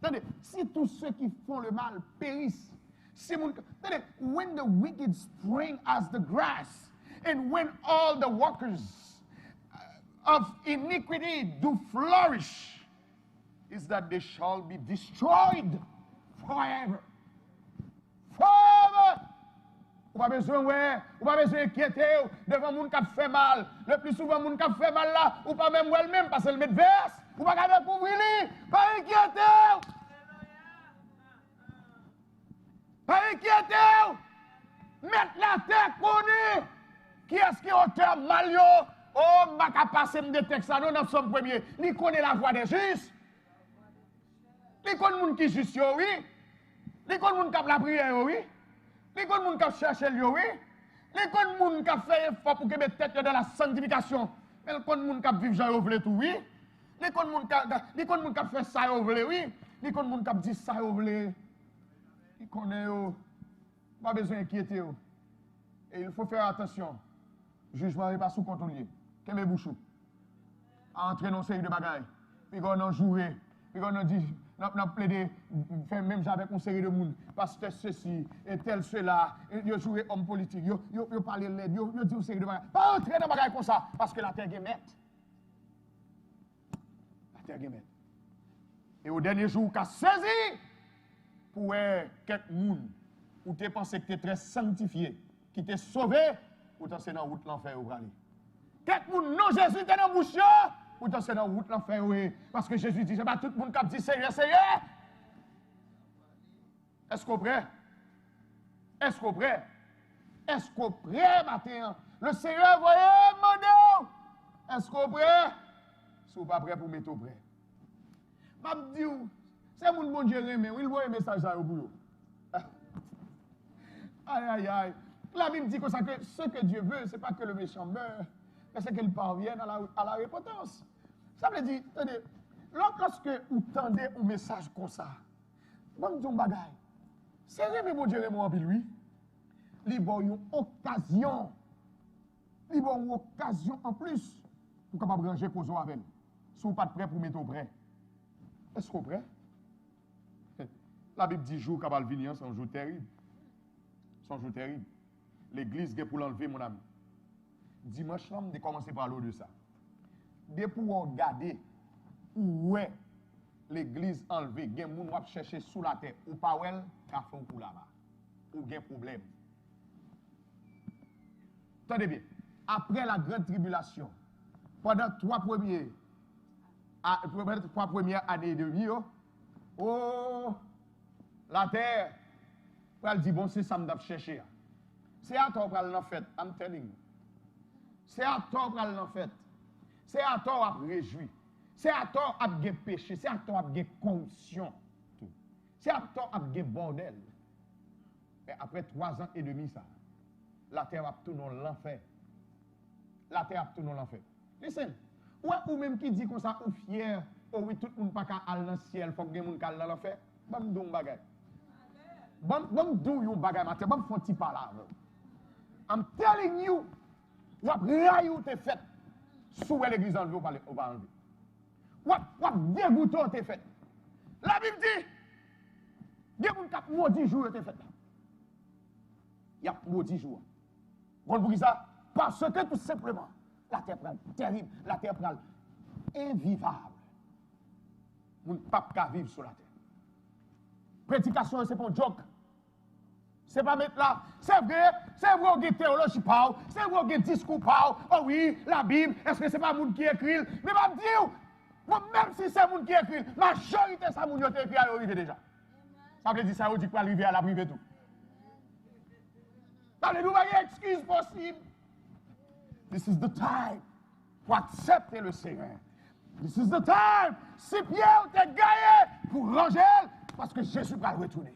[SPEAKER 1] attendez, si tous ceux qui font le mal périssent, when the wicked spring as the grass, and when all the workers of iniquity do flourish, is that they shall be destroyed forever. Forever! Ou pas besoin, ouais, ou pas besoin d'inquiéter devant moun qui fait mal. Le plus souvent, moun qui fait mal là, ou pas même elle-même, parce qu'elle met verse, ou pas garder pour lui, pas inquiéter! Pas inquiéter! Mettre la tête connue! Qui est-ce qui est auteur Malio? Oh, ma qu'à passer de texte à nous dans son premier. Il connaît la voix des justes. Il connaît les gens qui juste, oui. Il connaît les gens qui ont la prière, oui. Il connaît les gens qui cherchent, oui. Il connaît les gens qui fait effort pour que mettre tête dans la sanctification. Il connaît les gens qui vivent Jean veut tout, oui. Il connaît les gens qui fait ça, oui. Il connaît les gens qui disent ça, oui. Il connaît, pas besoin d'inquiéter. Et il faut faire attention. Jugement n'est pas sous contrôle. Qu'est-ce que bouchou? Entrer dans une série de bagailles. Puis on a joué. Puis on a dit, on a plaidé, fait même avec une série de monde. Pasteur ceci, et tel cela. Ils joué homme politique. Ils parlent l'aide. Ils disent une série de bagailles. Pas entrer dans bagailles comme ça. Parce que la terre est mette. La terre est mette. Et au dernier jour, qu'a saisi. Pour quelques monde où tu pensé que tu es très sanctifié, qui t'est sauvé, ou tu es dans la route l'enfer ou aller. Quelques monde non Jésus t'es dans la bouche, ou tu es dans la route l'enfer oui. Parce que Jésus dit, c'est pas tout le monde qui dit Seigneur, Seigneur. Est-ce qu'on prêt? Est-ce qu'on prêt? Est-ce qu'on prêt matin? Le Seigneur voyez mon Est-ce qu'on prêt? Si vous pas prêt pour mettre au prêt. Je me dis, c'est mon bon Dieu mais il voit un message à vous. Aïe, aïe. La Bible dit que ce que Dieu veut, ce n'est pas que le méchant meure, mais c'est qu'il parvienne à la repentance. Ça veut dire, attendez, lorsque vous tendez un message comme ça, bon Dieu bagaille, c'est vrai, mon Dieu en puis lui, il y a une occasion, il y a une occasion en plus pour capable ranger cause avec. Si vous n'êtes pas prêt pour mettre au prêt. Est-ce que vous êtes prêt? La Bible dit jour qu'à venir, c'est un jour terrible. C'est un jour terrible. L'église est pour l'enlever, mon ami. Dimanche, on de commencer par l'eau de ça. Dès pour regarder où est l'église enlevée, il y a des gens qui chercher sous la terre, ou pas où elle, a fait un coup là-bas. Ou il y a un problème. Attendez bien. Après la grande tribulation, pendant 3 premières années de vie, oh, la terre, elle dit, bon, c'est ça que je chercher. C'est à toi pour l'en fait, I'm telling you. C'est à toi pour l'en fait. C'est à toi à réjouir. C'est à toi à gagner péché. C'est à toi à gagner corruption. C'est à toi à gagner bordel. Et après 3 ans et demi, ça, la terre va tourner dans l'enfer. La terre va tourner dans l'enfer. Listen, ou même qui dit comme ça, ou fier, oh oui, tout le monde pas qu'à aller dans le ciel, il faut que les gens aillent dans l'enfer. Bon, donc, bagay. Bon, do you bagay, matin, bon, faut t'y parler. I'm telling you, what raillou t'es fait, sous l'église enlevée, on va enlever. What dégoûtant t'es fait. La Bible dit, il y a des gens qui maudit jour t'es fait. Il y a maudit jour. Vous comprenez ça? Parce que tout simplement, la terre prend terrible, la terre prend invivable. Vous ne pouvez pas vivre sur la terre. Prédication, c'est pas un joke. C'est pas mettre là. C'est vrai, on a théologie, c'est vrai, on a discours, oh oui, la Bible, est-ce que c'est pas le monde qui écrit? Mais je me dis, Bon, même si c'est moun qui écrit, majorité ça moun yo te écrit à arriver déjà. Ça veut dire ça veut dire pour arriver à la privée tout. Ça veut dire pas de excuse possible. This is the time pour accepter le Seigneur. This is the time. Si Pierre t'a gagné pour ranger, parce que Jésus va le retourner.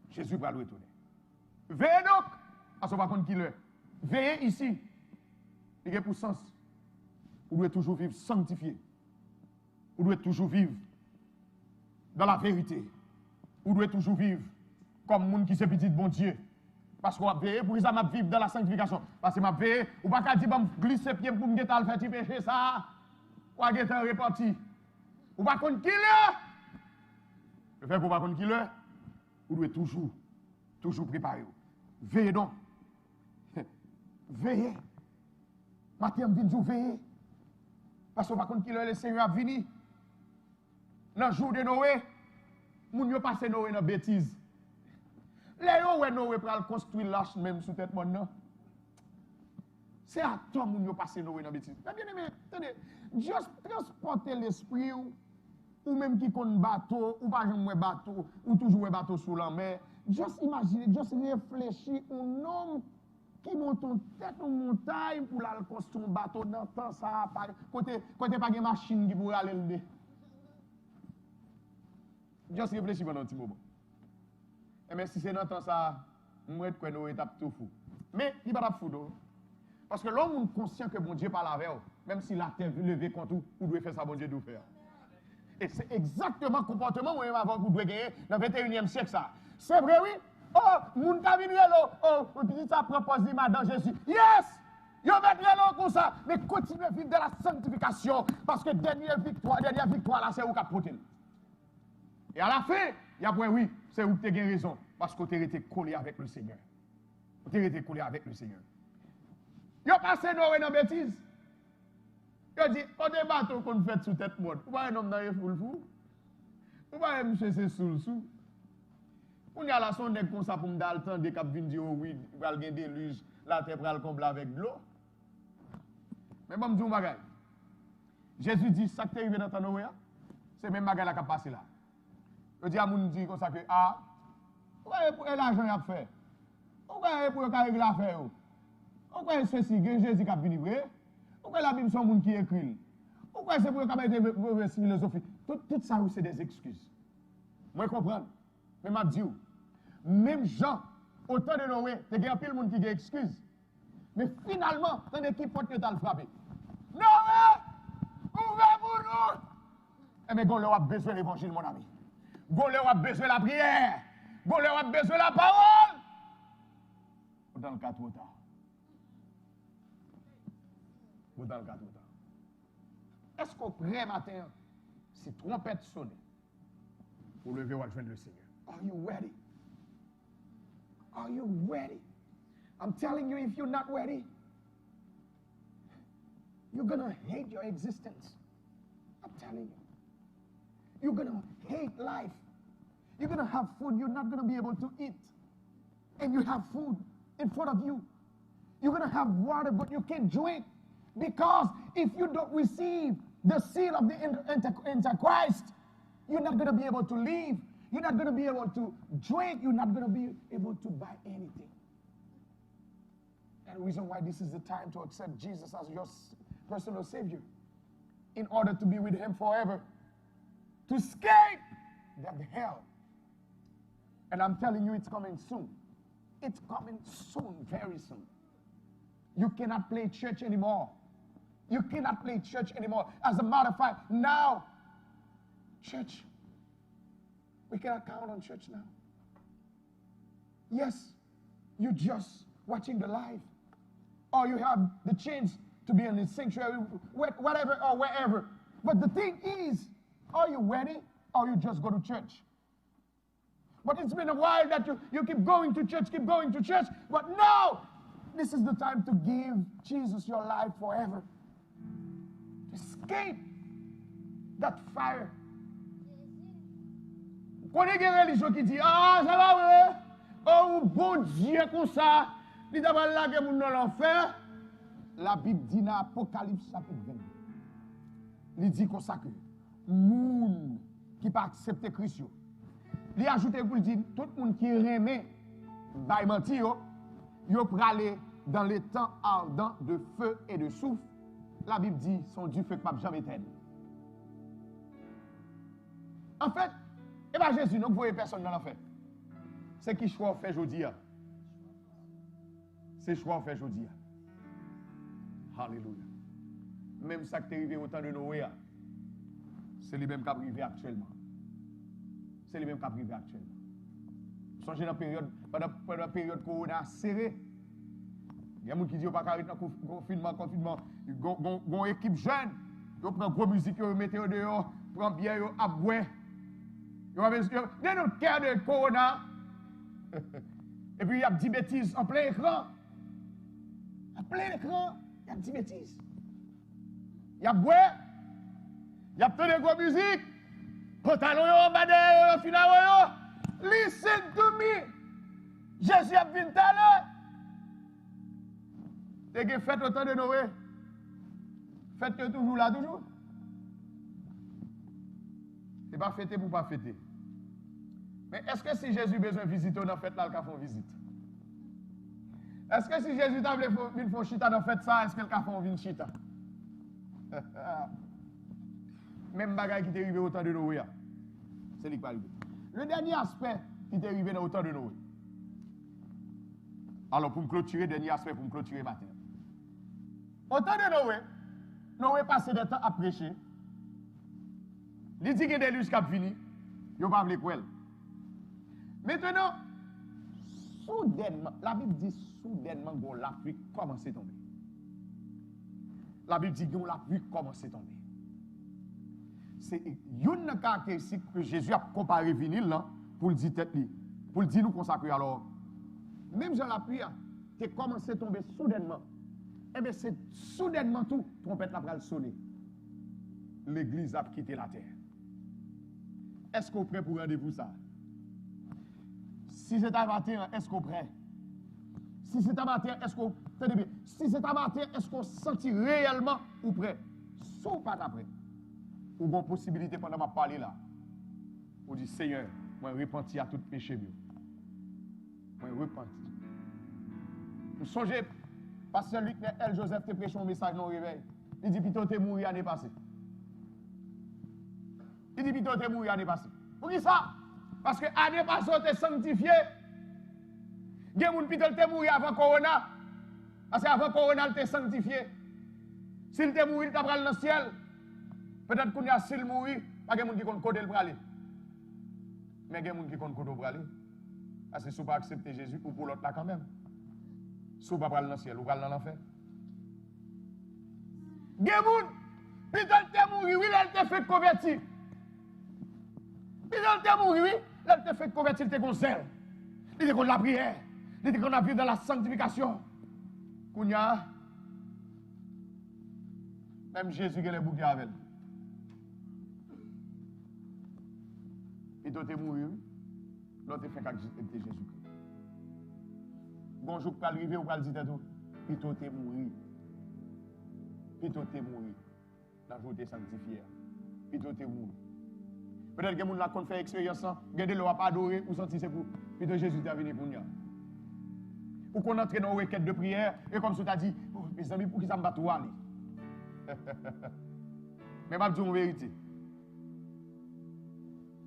[SPEAKER 1] Jésus va le retourner. Veillez donc, à ce moment qui l'est. Veillez ici. Il y a pour sens. Vous devez toujours vivre sanctifié. Vous devez toujours vivre dans la vérité. Vous devez toujours vivre comme monde qui se petit bon Dieu. Parce qu'on va veiller pour ça, m'a vivre dans la sanctification. Parce que m'a veiller, ou pas qu'à dire, bon, glisser pied pour me faire petit péché ça. Ou à être reparti. Ou pas qu'on qui l'est. Le fait qu'on va qu'on qui l'est, vous devez toujours préparer. Veillez donc. Veillez. Matin, je viens veiller. Parce qu'on va qu'on qui l'est, le Seigneur a venu. Dans le jour de Noé, moun yo passe Noé dans bêtise. Les gens où Noé pral construire l'arche même sous tête monde non. C'est à toi moun yo passe Noé dans bêtise. Bien aimé, attendez, juste transporter l'esprit ou même qui compte bateau ou pas jamais bateau ou toujours bateau sous la mer. Juste imaginer, juste réfléchir un homme qui monte en tête une montagne pour aller construire un bateau dans temps ça côté pas de machine qui pour aller le. Juste réfléchir pendant un petit moment. Mais si c'est dans temps ça, moi je crois étape tout fou. Mais il pas fou donc. Parce que l'homme est conscient que bon Dieu parle avec eux, même si la terre levée contre vous, vous devez faire ça bon Dieu doit faire. Et c'est exactement le comportement que vous devez gagner dans le 21e siècle ça. C'est vrai oui. Oh, moun ka vinn relo, oh, petit ça propose madame Jésus. Yes! Yo met relo comme ça, mais continuez à vivre dans la sanctification parce que dernière victoire là c'est vous qui porter. Et à la fin, il y a point oui, c'est où tu as raison. Parce que tu as été collé avec le Seigneur. Tu as été collé avec le Seigneur. Il a passé Noé dans la bêtise. Il a dit, on a des bateaux qu'on fait sous tête mode. Vous voyez un homme dans les foules fou. Vous voyez un monsieur c'est sous. On y a la sonde comme ça pour me dar le temps de cap vinn dire oui, il va gagner des déluge, la terre va le combler avec de l'eau. Mais bon, je dis un bagage. Jésus dit, ça qui est arrivé dans ta Noé, c'est même bagage qui a passé là. Je dis à mon dit comme ça que ah, pourquoi l'argent a fait? Pourquoi pour régler l'affaire? Pourquoi ceci que Jésus a venu vrai? Pourquoi la Bible sont monde qui écrit? Pourquoi c'est pour mettre mauvaise philosophie? Tout ça c'est des excuses. Moi je comprends. Mais m'a dit même Jean autant de Noé, il y a pile monde qui a excuses. Mais finalement, dans l'équipe porte que tu as frappé. Noé, ouvrez pour nous. Eh mais on a besoin de l'évangile mon ami. Golé a besoin de la prière. Golé a besoin de la parole. Dans le cas trop tard. Dans le cas trop tard. Est-ce qu'au près matin, si trompette sonne, vous levez votre joindre le Seigneur? Are you ready? Are you ready? I'm telling you, if you're not ready, you're going to hate your existence. I'm telling you. You're going to hate life. You're going to have food you're not going to be able to eat. And you have food in front of you. You're going to have water, but you can't drink. Because if you don't receive the seal of the Antichrist, you're not going to be able to live. You're not going to be able to drink. You're not going to be able to buy anything. And the reason why this is the time to accept Jesus as your personal Savior, in order to be with Him forever, to escape that hell. And I'm telling you, it's coming soon. It's coming soon, very soon. You cannot play church anymore. You cannot play church anymore. As a matter of fact, now, church, we cannot count on church now. Yes, you're just watching the live. Or you have the chance to be in the sanctuary, whatever or wherever. But the thing is, are you ready or you just go to church? But it's been a while that you keep going to church. But now, this is the time to give Jesus your life forever. Escape that fire. Quand il y a des religions qui disent, ah, ça va, ouais. Oh, bon Dieu, comme ça, il y a là que nous dans l'enfer. La Bible dit dans Apocalypse chapitre 20. il dit comme ça que moun qui pas accepter Christ yo. Il ajoute pour dire tout le monde qui remet bail menti yo pralé dans les temps ardents de feu et de souffle. La Bible dit son Dieu fait pas jamais éteindre. En fait, et bien Jésus, nous ne voyons personne dans l'enfer. C'est qui choix fait aujourd'hui. C'est choix fait aujourd'hui. Alléluia. Même ça qui est arrivé au temps de Noé, c'est les mêmes qui arrivé actuellement. C'est les mêmes qui arrivé actuellement. Songez pendant la période corona serrée. Il y a des gens qui disent pas arrêter dans confinement. Il y a une équipe jeune. Ils prennent gros musique, ils mettent dehors, ils prennent bien, ils aboient. Ils ont notre cœur de corona. Et puis il y a des bêtises en plein écran. En plein écran, il y a des bêtises. Il y a bois, il y a plein de gros musique. Pantalon, badé, final, lycée demi. Jésus a venu tout à l'heure. Et que faites autant de Noé. Faites que toujours là, toujours. C'est pas fêter pour pas fêter. Mais est-ce que si Jésus a besoin de visiter, on a fait là, il a fait une visite? Est-ce que si Jésus a besoin de faire chita, on a fait ça, est-ce qu'il a fait une chita? Même bagaille qui est arrivé au temps de Noé. C'est lui qui va arriver. Le dernier aspect qui est arrivé au temps de Noé. Alors, pour me clôturer, dernier aspect pour me clôturer matin. Au temps de Noé, Noé passait des temps à prêcher. Il dit qu'il y a des déluge qui ont fini. Il n'a pas voulu quoi. Maintenant, soudainement, la Bible dit soudainement que la pluie commence à tomber. La Bible dit que la pluie commence à tomber. C'est une caractéristique que Jésus a comparé vinyle là pour le dire tête pour le dire nous consacrer alors. Même Jean la pluie a commencé à tomber soudainement. Eh bien c'est soudainement tout trompette la pral sonner. L'église a quitté la terre. Est-ce qu'on est prêt pour rendez-vous ça? Si c'est un matin, est-ce qu'on est prêt? Si c'est un matin, est-ce qu'on si c'est un matin, est-ce qu'on se sentit réellement ou prêt? Soit pas prêt. Ou bonne possibilité pendant ma parler là. Ou dit Seigneur, moi repenti à tout péché mieux. Moi repenti. Vous songez, pasteur Luc L. Joseph te prêché un message dans le réveil. Il dit plutôt t'es mort l'année passée. Il dit plutôt t'es mort l'année passée. Pour qui ça? Parce que l'année passée t'es sanctifié. Il y a des gens qui t'es mort avant Corona. Parce qu'avant Corona, t'es sanctifié. S'il t'est mort, il t'a pris dans le ciel. Peut-être qu'on y a s'il mourir, pas de gens qui comptent le aller. Mais il y a des gens qui comptent le aller. Parce que si vous pas accepter Jésus, ou pour l'autre là quand même. Si vous pas aller dans le ciel, vous allez dans l'enfer. Il y a des gens, peut-être t'es mourir, oui, là, il t'a fait convertir. Peut-être t'es mourir, oui, là, il t'a fait convertir, il t'a qu'on zèle. Il t'a qu'on la prière. Il t'a qu'on a vu dans la sanctification. Qu'on y a, même Jésus qui a les bouquets avec lui. Et toi, tu es mort, l'autre fait qu'avec Jésus-Christ. Bonjour, pour arriver ou pour dire tout, et toi, tu es mort. Et toi, tu es mort. La journée est sanctifiée. Et toi, tu es mort. Peut-être que les gens qui fait expérience, regardez, le pas adoré, ou senti c'est pour. Et toi, Jésus est venu pour nous. Ou qu'on entre dans une requête de prière, et comme tu as dit, oh, mes amis, pour qui ça me bat tout aller? Mais je vais dire une vérité.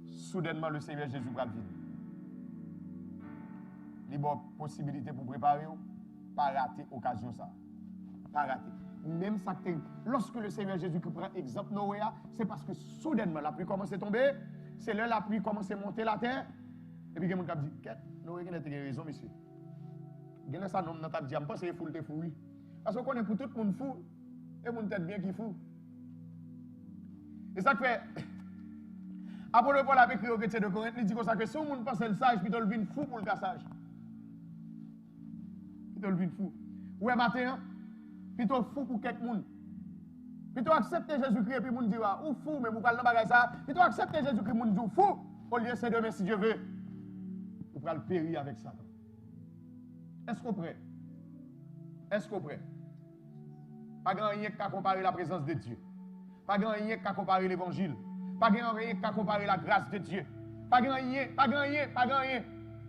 [SPEAKER 1] Soudainement, le Seigneur Jésus va venir. Il y a une possibilité pour préparer, pas rater l'occasion ça. Pas rater. Même ça, lorsque le Seigneur Jésus prend exemple Noé, c'est parce que soudainement la pluie commence à tomber, c'est là la pluie commence à monter la terre, et puis il y a quelqu'un qui dit, Noé, il a raison, monsieur. Il y a ça, non, dans ta vie, je pense que c'est fou, le fou, oui. Parce qu'on est pour tout le monde fou, et mon tête bien qui fou. Et ça fait. Apollo Paul a écrit au chrétien de Corinthe, il dit comme ça que si on pense le sage, puis il devient fou pour le cas sage. Il devient fou. Ouais, matin, puis il fou pour quelqu'un. Puis tu acceptes Jésus-Christ, puis il dit, ou fou, mais vous parlez de bagage ça. Puis tu acceptes Jésus-Christ, il dit, fou, au lieu de demain, si Dieu veut, vous pourrez le périr avec ça. Est-ce qu'on est prêt? Est-ce qu'on est prêt? Pas grand rien qu'à comparer la présence de Dieu. Pas grand rien qu'à comparer l'évangile. Pas grand rien qu'à comparer la grâce de Dieu. Pas grand rien.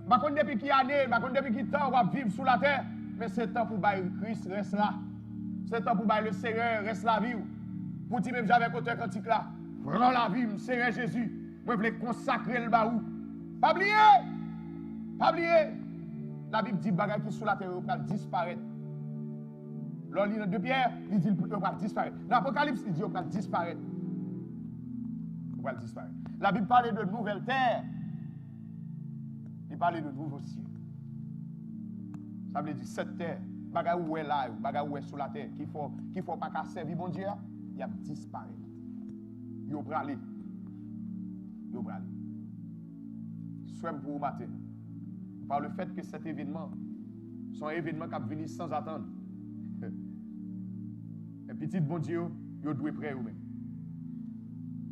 [SPEAKER 1] Par contre, depuis qui année, par contre, depuis qui temps, on va vivre sous la terre. Mais c'est temps pour bailler Christ, reste là. C'est temps pour bailler le Seigneur, reste la vie. Pour dire même j'avais côté cantique là. Prends la vie, Seigneur Jésus. Moi, je voulais consacrer le baou. Pas oublier. La Bible dit que qui sous la terre va disparaître. L'on lit dans 2 Pierre, il dit qu'il va disparaître. Dans l'Apocalypse, il dit qu'il va disparaître. La Bible parle de nouvelles terres. Il parle de nouveaux cieux. Ça veut dire cette terre, bagay où est là, bagay où est sous la terre, qu'il faut pas qu'à servir bon Dieu, il a disparu. Il a bralé. Soit pour vous matin. Par le fait que cet événement, son événement qui a venu sans attendre. Un petit bon Dieu, il doit prêt ou même.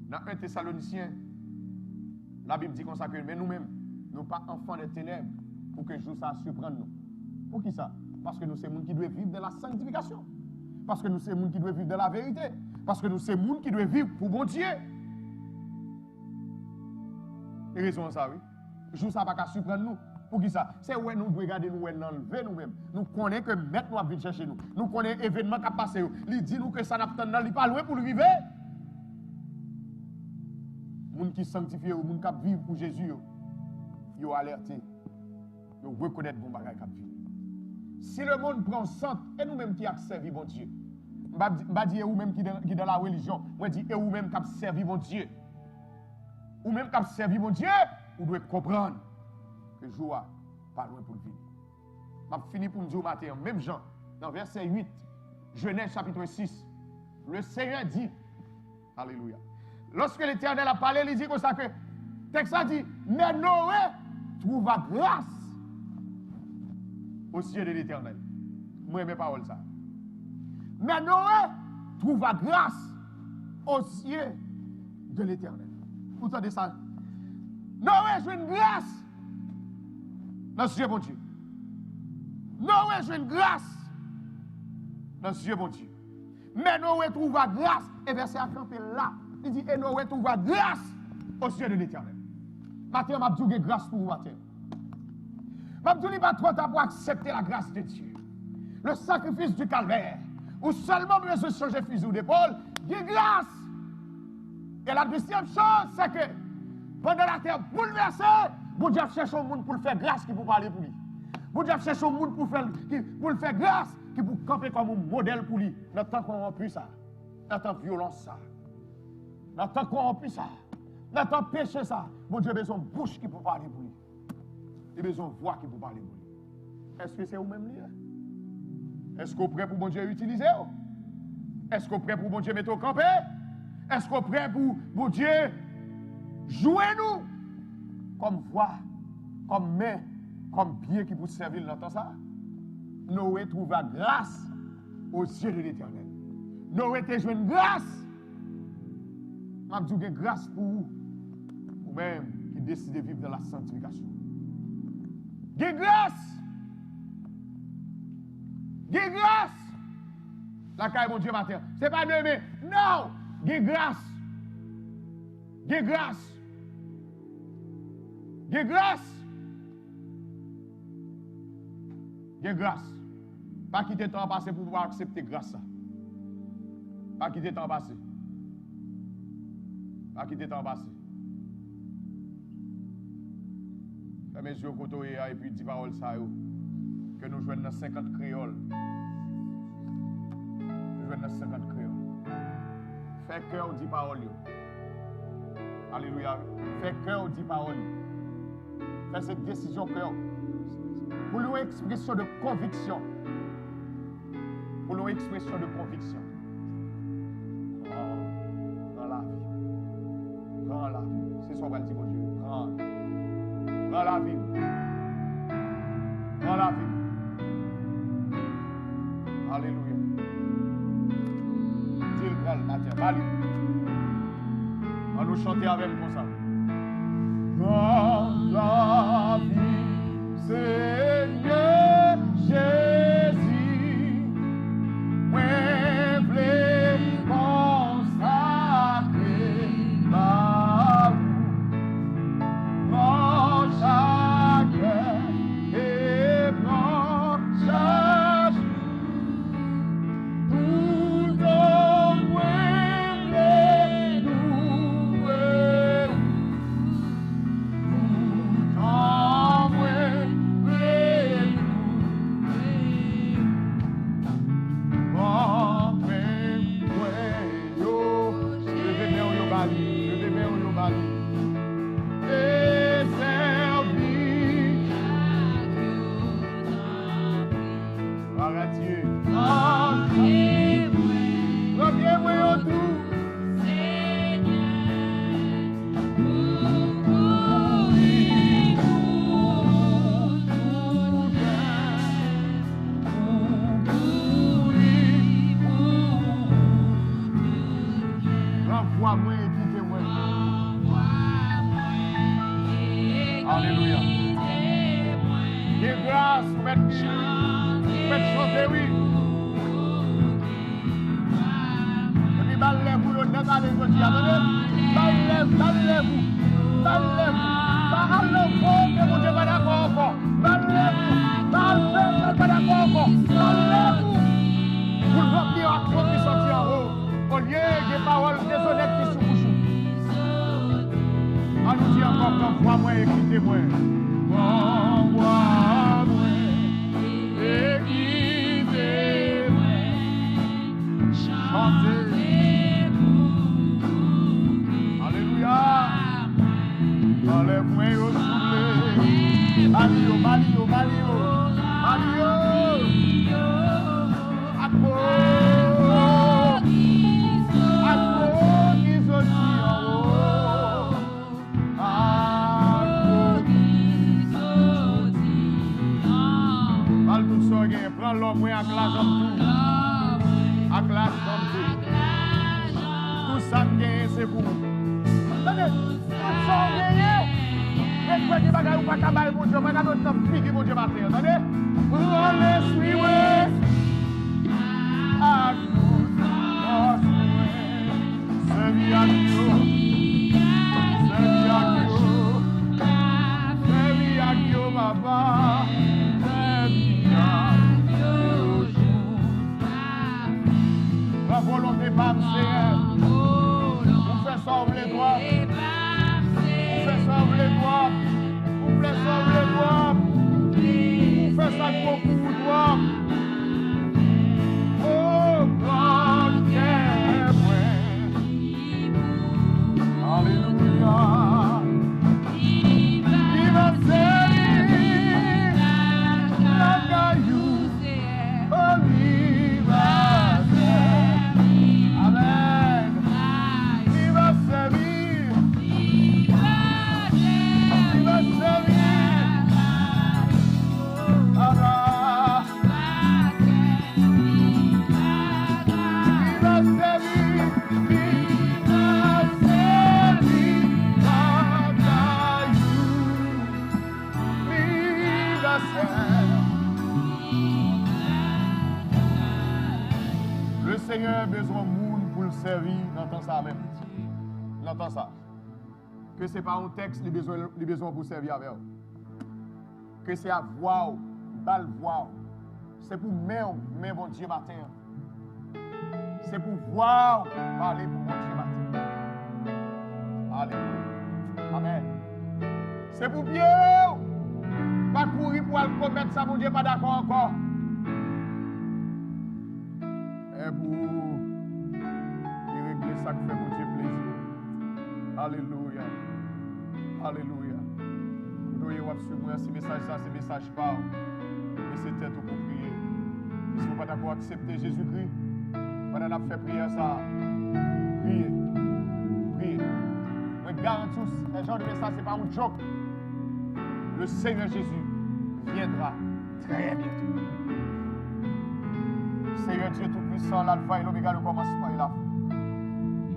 [SPEAKER 1] Dans 1 Thessaloniciens, la Bible dit comme ça que mais nous-mêmes, nous pas enfants des ténèbres pour que jour ça surprenne nous. Pour qui ça? Parce que nous sommes gens qui doivent vivre dans la sanctification. Parce que nous sommes gens qui doivent vivre dans la vérité. Parce que nous sommes gens qui doivent vivre pour bon Dieu. Et raison ça, oui. Jour ça pas surprendre nous. Pour qui ça? C'est où nous devons regarder nous enlever nous-mêmes. Nous connaissons que maître nous a venu chercher nous. Nous connaissons l'événement qui a passé. Il dit nous que ça n'a pas dans pas loin pour le vivre. Les gens qui sanctifient, les gens qui vivent pour Jésus, ils sont alertés. Ils reconnaissent bon bagage qui vivent. Si le monde prend centre, et nous-mêmes qui avons servi bon Dieu. Je ne vais pas dire vous-même qui sont dans la religion. Je dis vous-même qui avez servi bon Dieu. Vous-même qui avez servi bon Dieu, vous devez comprendre que je joie pas loin pour le vivre. Je finis pour me dire au matin, même Jean, dans verset 8, Genèse chapitre 6, le Seigneur dit, alléluia. Lorsque l'Éternel a parlé, il dit comme ça que, texte a dit, mais Noé trouva grâce aux yeux de l'Éternel. Moi, mes paroles ça. Mais Noé trouva grâce aux yeux de l'Éternel. Vous entendez ça? Noé joue une grâce dans les yeux de mon Dieu. Noé joue une grâce dans les yeux de mon Dieu. Mais Noé trouva grâce, et verset à camper là. Il dit, et Noé trouva grâce aux yeux de l'Éternel. Matin, je vais vous grâce pour vous, matin. Je vais vous pas trop tard pour accepter la grâce de Dieu. Le sacrifice du calvaire, ou seulement besoin de changer fusil d'épaule, il y a grâce. Et la deuxième chose, c'est que pendant la terre bouleversée, bon Dieu cherche un monde pour le faire grâce qui pour parler pour lui. Bon Dieu cherche un monde pour le faire grâce qui pour camper comme un modèle pour lui. Dans le temps corrompu ça, dans le temps violence ça, dans le temps corrompu ça, dans le temps péché ça, bon Dieu a besoin de bouche qui pour parler pour lui. Il a besoin de voix qui pour parler pour lui. Est-ce que c'est vous-même lié? Est-ce qu'on est prêt pour bon Dieu utiliser? Est-ce qu'on est prêt pour bon Dieu mettre au campé? Est-ce qu'on est prêt pour bon Dieu jouer nous comme voix, comme main, comme pied qui pour servir dans ça? Noé trouva grâce aux yeux de l'Éternel. Noé te joué une grâce. Je dis que grâce pour vous, vous-même qui décidez de vivre dans la sanctification. Grâce. Grâce. La caille mon Dieu matin. Ce n'est pas demain. Non. Grâce. Grâce. Grâce. Grâce. Pas quitter le temps passé pour pouvoir accepter grâce. Pas quitter le temps passé. Pas quitter le temps passé. Fais mes yeux côté et puis 10 paroles ça que nous jouons dans 50 créoles. Nous jouons dans 50 créoles. Fais cœur 10 paroles. Alléluia. Fais cœur 10 paroles. Fais cette décision cœur. Pour une expression de conviction. Pour une expression de conviction. Prends la vie. Prends la vie. C'est ce qu'on va dire, mon Dieu. Prends la vie. Prends la vie. Alléluia. Dis-le, prends le matin. Allez. On va nous chanter avec nous comme ça. Prends la vie, Seigneur Jésus. Moi, je pense à grâce, vous mettez chanter, oui. Et puis, balez-vous, l'honneur, allez-y, attendez. Balez-vous. Balez-vous, que mon Dieu va d'accord encore. Balez-vous, pas d'accord encore. Balez-vous. Vous ne voyez pas quoi qui sortit en haut. Au lieu des paroles déshonnêtes qui sont bouchées. On nous dit encore comme moi écoutez-moi. Moi, écoutez-moi. Chantez. Alléluia. Enlève-moi au souffle. Malio. Prends l'homme à glace comme tout. À glace comme tout. Tout ça gagne, c'est pour vous. Attendez, tout ça gagne. Et quoi qui va gagner ou pas cabaye, mon Dieu, regarde notre temps figure, mon Dieu, matin. Attendez. Oh, l'esprit, ouais. À cause de celui à Dieu, papa. La volonté pas Seigneur. Vous faites sauver les doigts. Vous faites sauver les doigts. Vous faites sauver les doigts. Vous faites ça pour vous doigts. Oh, God, Alléluia. Il va servir la caillou. Oh, il va servir. Amen. Il va servir. Il va servir. Allah. Il va servir. Le Seigneur a besoin de monde pour le servir, n'entend ça même. N'entend ça. Que ce n'est pas un texte, les besoins pour servir avec eux. Que c'est à voir, bal voir. C'est pour même bon Dieu matin. C'est pour voir, parler pour bon Dieu matin. Alléluia. Amen. C'est pour bien. Pas courir pour aller commettre ça, mon Dieu, pas d'accord encore. Et pour régler ça qui fait mon Dieu plaisir. Alléluia. Alléluia. Nous devons suivre ce message, ça, ce message pas. Mais c'est tête pour prier. Si vous n'êtes pas d'accord, accepter Jésus-Christ. Pendant qu'on fait prière, ça. Priez. Priez. Je garantis, ce genre de message, ce n'est pas un joke. Le Seigneur Jésus viendra très bientôt. Seigneur Dieu Tout-Puissant, l'alpha et l'oméga, le commencement et la fin.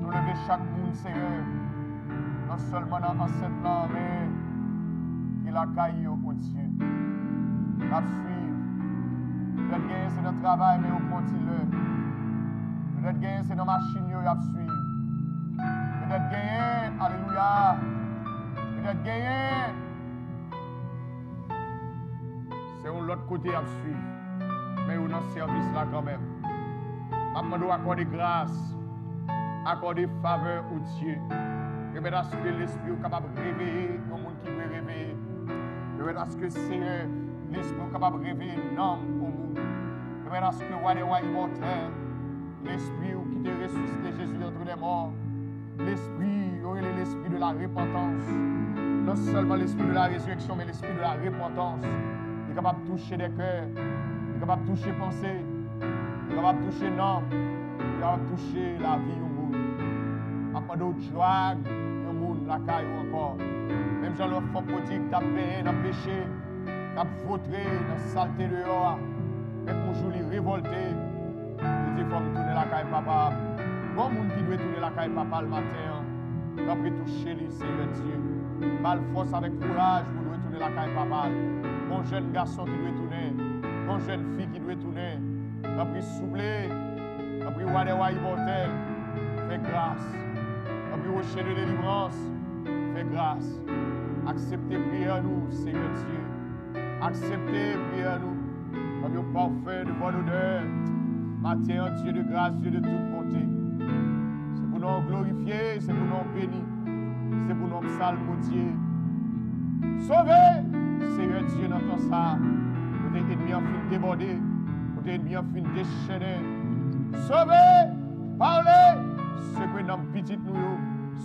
[SPEAKER 1] Nous levons chaque monde, Seigneur, non seulement dans cette langue, mais qu'il accueille au Dieu. À suivre. Peut-être gagner, c'est notre travail, mais au continue. Peut-être gagner, c'est nos machines, à suivre. Peut-être gagner, alléluia. Peut-être gagner. C'est l'autre côté à suivre. Mais on a un service là quand même. Je dois accorder grâce, accorder faveur au Dieu. Je vais ce que l'esprit est capable de réveiller le monde qui veut réveiller. Je vais ce que Seigneur, l'esprit est capable de réveiller l'homme au monde. Je vais ce que roi des rois immortels, l'esprit qui te ressuscité Jésus d'entre les morts. L'esprit, l'esprit de la repentance. Non seulement l'esprit de la résurrection, mais l'esprit de la repentance. Il est capable de toucher des cœurs. Il est capable de toucher pensée. Il est capable de toucher l'âme. Il est capable de toucher la vie au monde. Après d'autres drague, le monde, la caille ou encore. Même Jean l'enfant prodigue, t'as payé, t'as péché, t'as vautré, t'as saleté dehors. Mais pour jour, il révolté. Il dit, il faut me tourner la caille papa. Bon monde qui doit tourner la caille papa le matin. Après toucher lui, Seigneur Dieu. Mal force avec courage pour doit tourner la caille papa. bon jeune garçon qui doit tourner, bon jeune fille qui doit tourner. N'a pris souffler, n'a pris roi des rois immortels, fais grâce. N'a pris rocher de délivrance, fais grâce. Acceptez prière nous, Seigneur Dieu. Acceptez prière nous, comme un parfum de bonne odeur. Matin, Dieu de grâce, Dieu de toute bonté. C'est pour nous glorifier, c'est pour nous bénir, c'est pour nous psalmodier. Sauvez, Seigneur Dieu, dans ton ça. Côté ennemi en fin déborder, côté ennemi en fin déchaîner. Sauvez, parlez, ce que nous petit nous,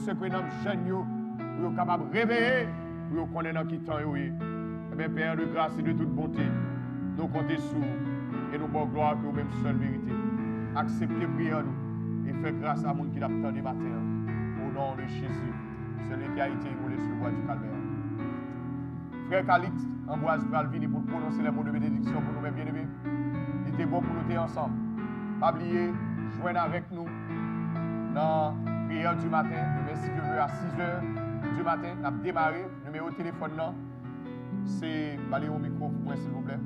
[SPEAKER 1] ce que nous jeunes, nous sommes capables de réveiller, pour nous connaître dans qui temps. Eh bien, Père de grâce et de toute bonté, nous comptons sur et nous bon gloire que nous-mêmes seul vérité. Acceptez prière nous et faites grâce à monde qui l'a attendu matin. Au nom de Jésus, celui qui a été immolé sur le bois du calvaire. Frère Calix, Ambroise va venir pour prononcer les mots de bénédiction pour nous-mêmes bien-aimés. Il était bon pour nous être ensemble. Pas oublier, joindre avec nous dans la prière du matin, demain si Dieu veut à 6h du matin. On a démarré, numéro de téléphone là, c'est, allez au micro pour moi s'il vous plaît.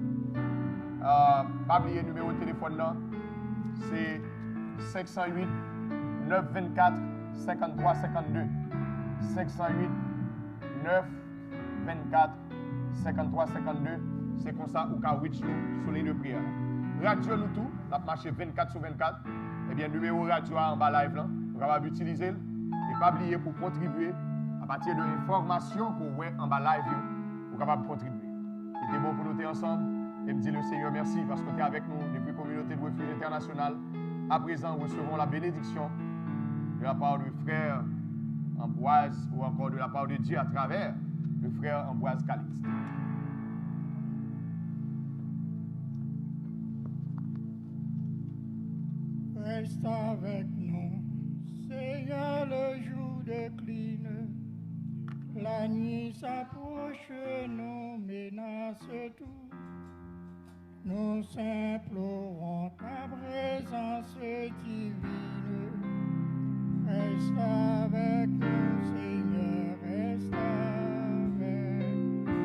[SPEAKER 1] Pas oublier le numéro de téléphone là, c'est 508 924 53 52. 508 924 53 52. C'est comme ça ou ka reach nous sur les deux prières. Radio nous tout, on a marché 24 sur 24. Eh bien, numéro radio en bas live là, vous pouvez utiliser et pas oublier pour contribuer à partir de l'information qu'on voit en bas live, vous pouvez contribuer. C'était bon pour nous être ensemble. Et me dit le Seigneur merci parce que tu es avec nous depuis la communauté de refuge international. À présent, nous recevons la bénédiction de la part du frère Ambroise ou encore de la part de Dieu à travers le frère Ambroise Calix.
[SPEAKER 5] Reste avec nous, Seigneur, le jour décline. La nuit s'approche, nous menace tout. Nous implorons ta présence divine. Reste avec nous, Seigneur, reste avec nous.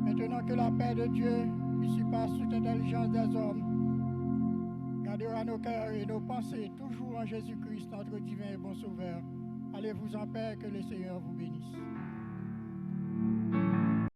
[SPEAKER 5] Maintenant que la paix de Dieu, qui surpasse toute intelligence des hommes, gardera nos cœurs et nos pensées toujours en Jésus-Christ, notre divin et bon sauveur. Allez-vous en paix, que le Seigneur vous bénisse.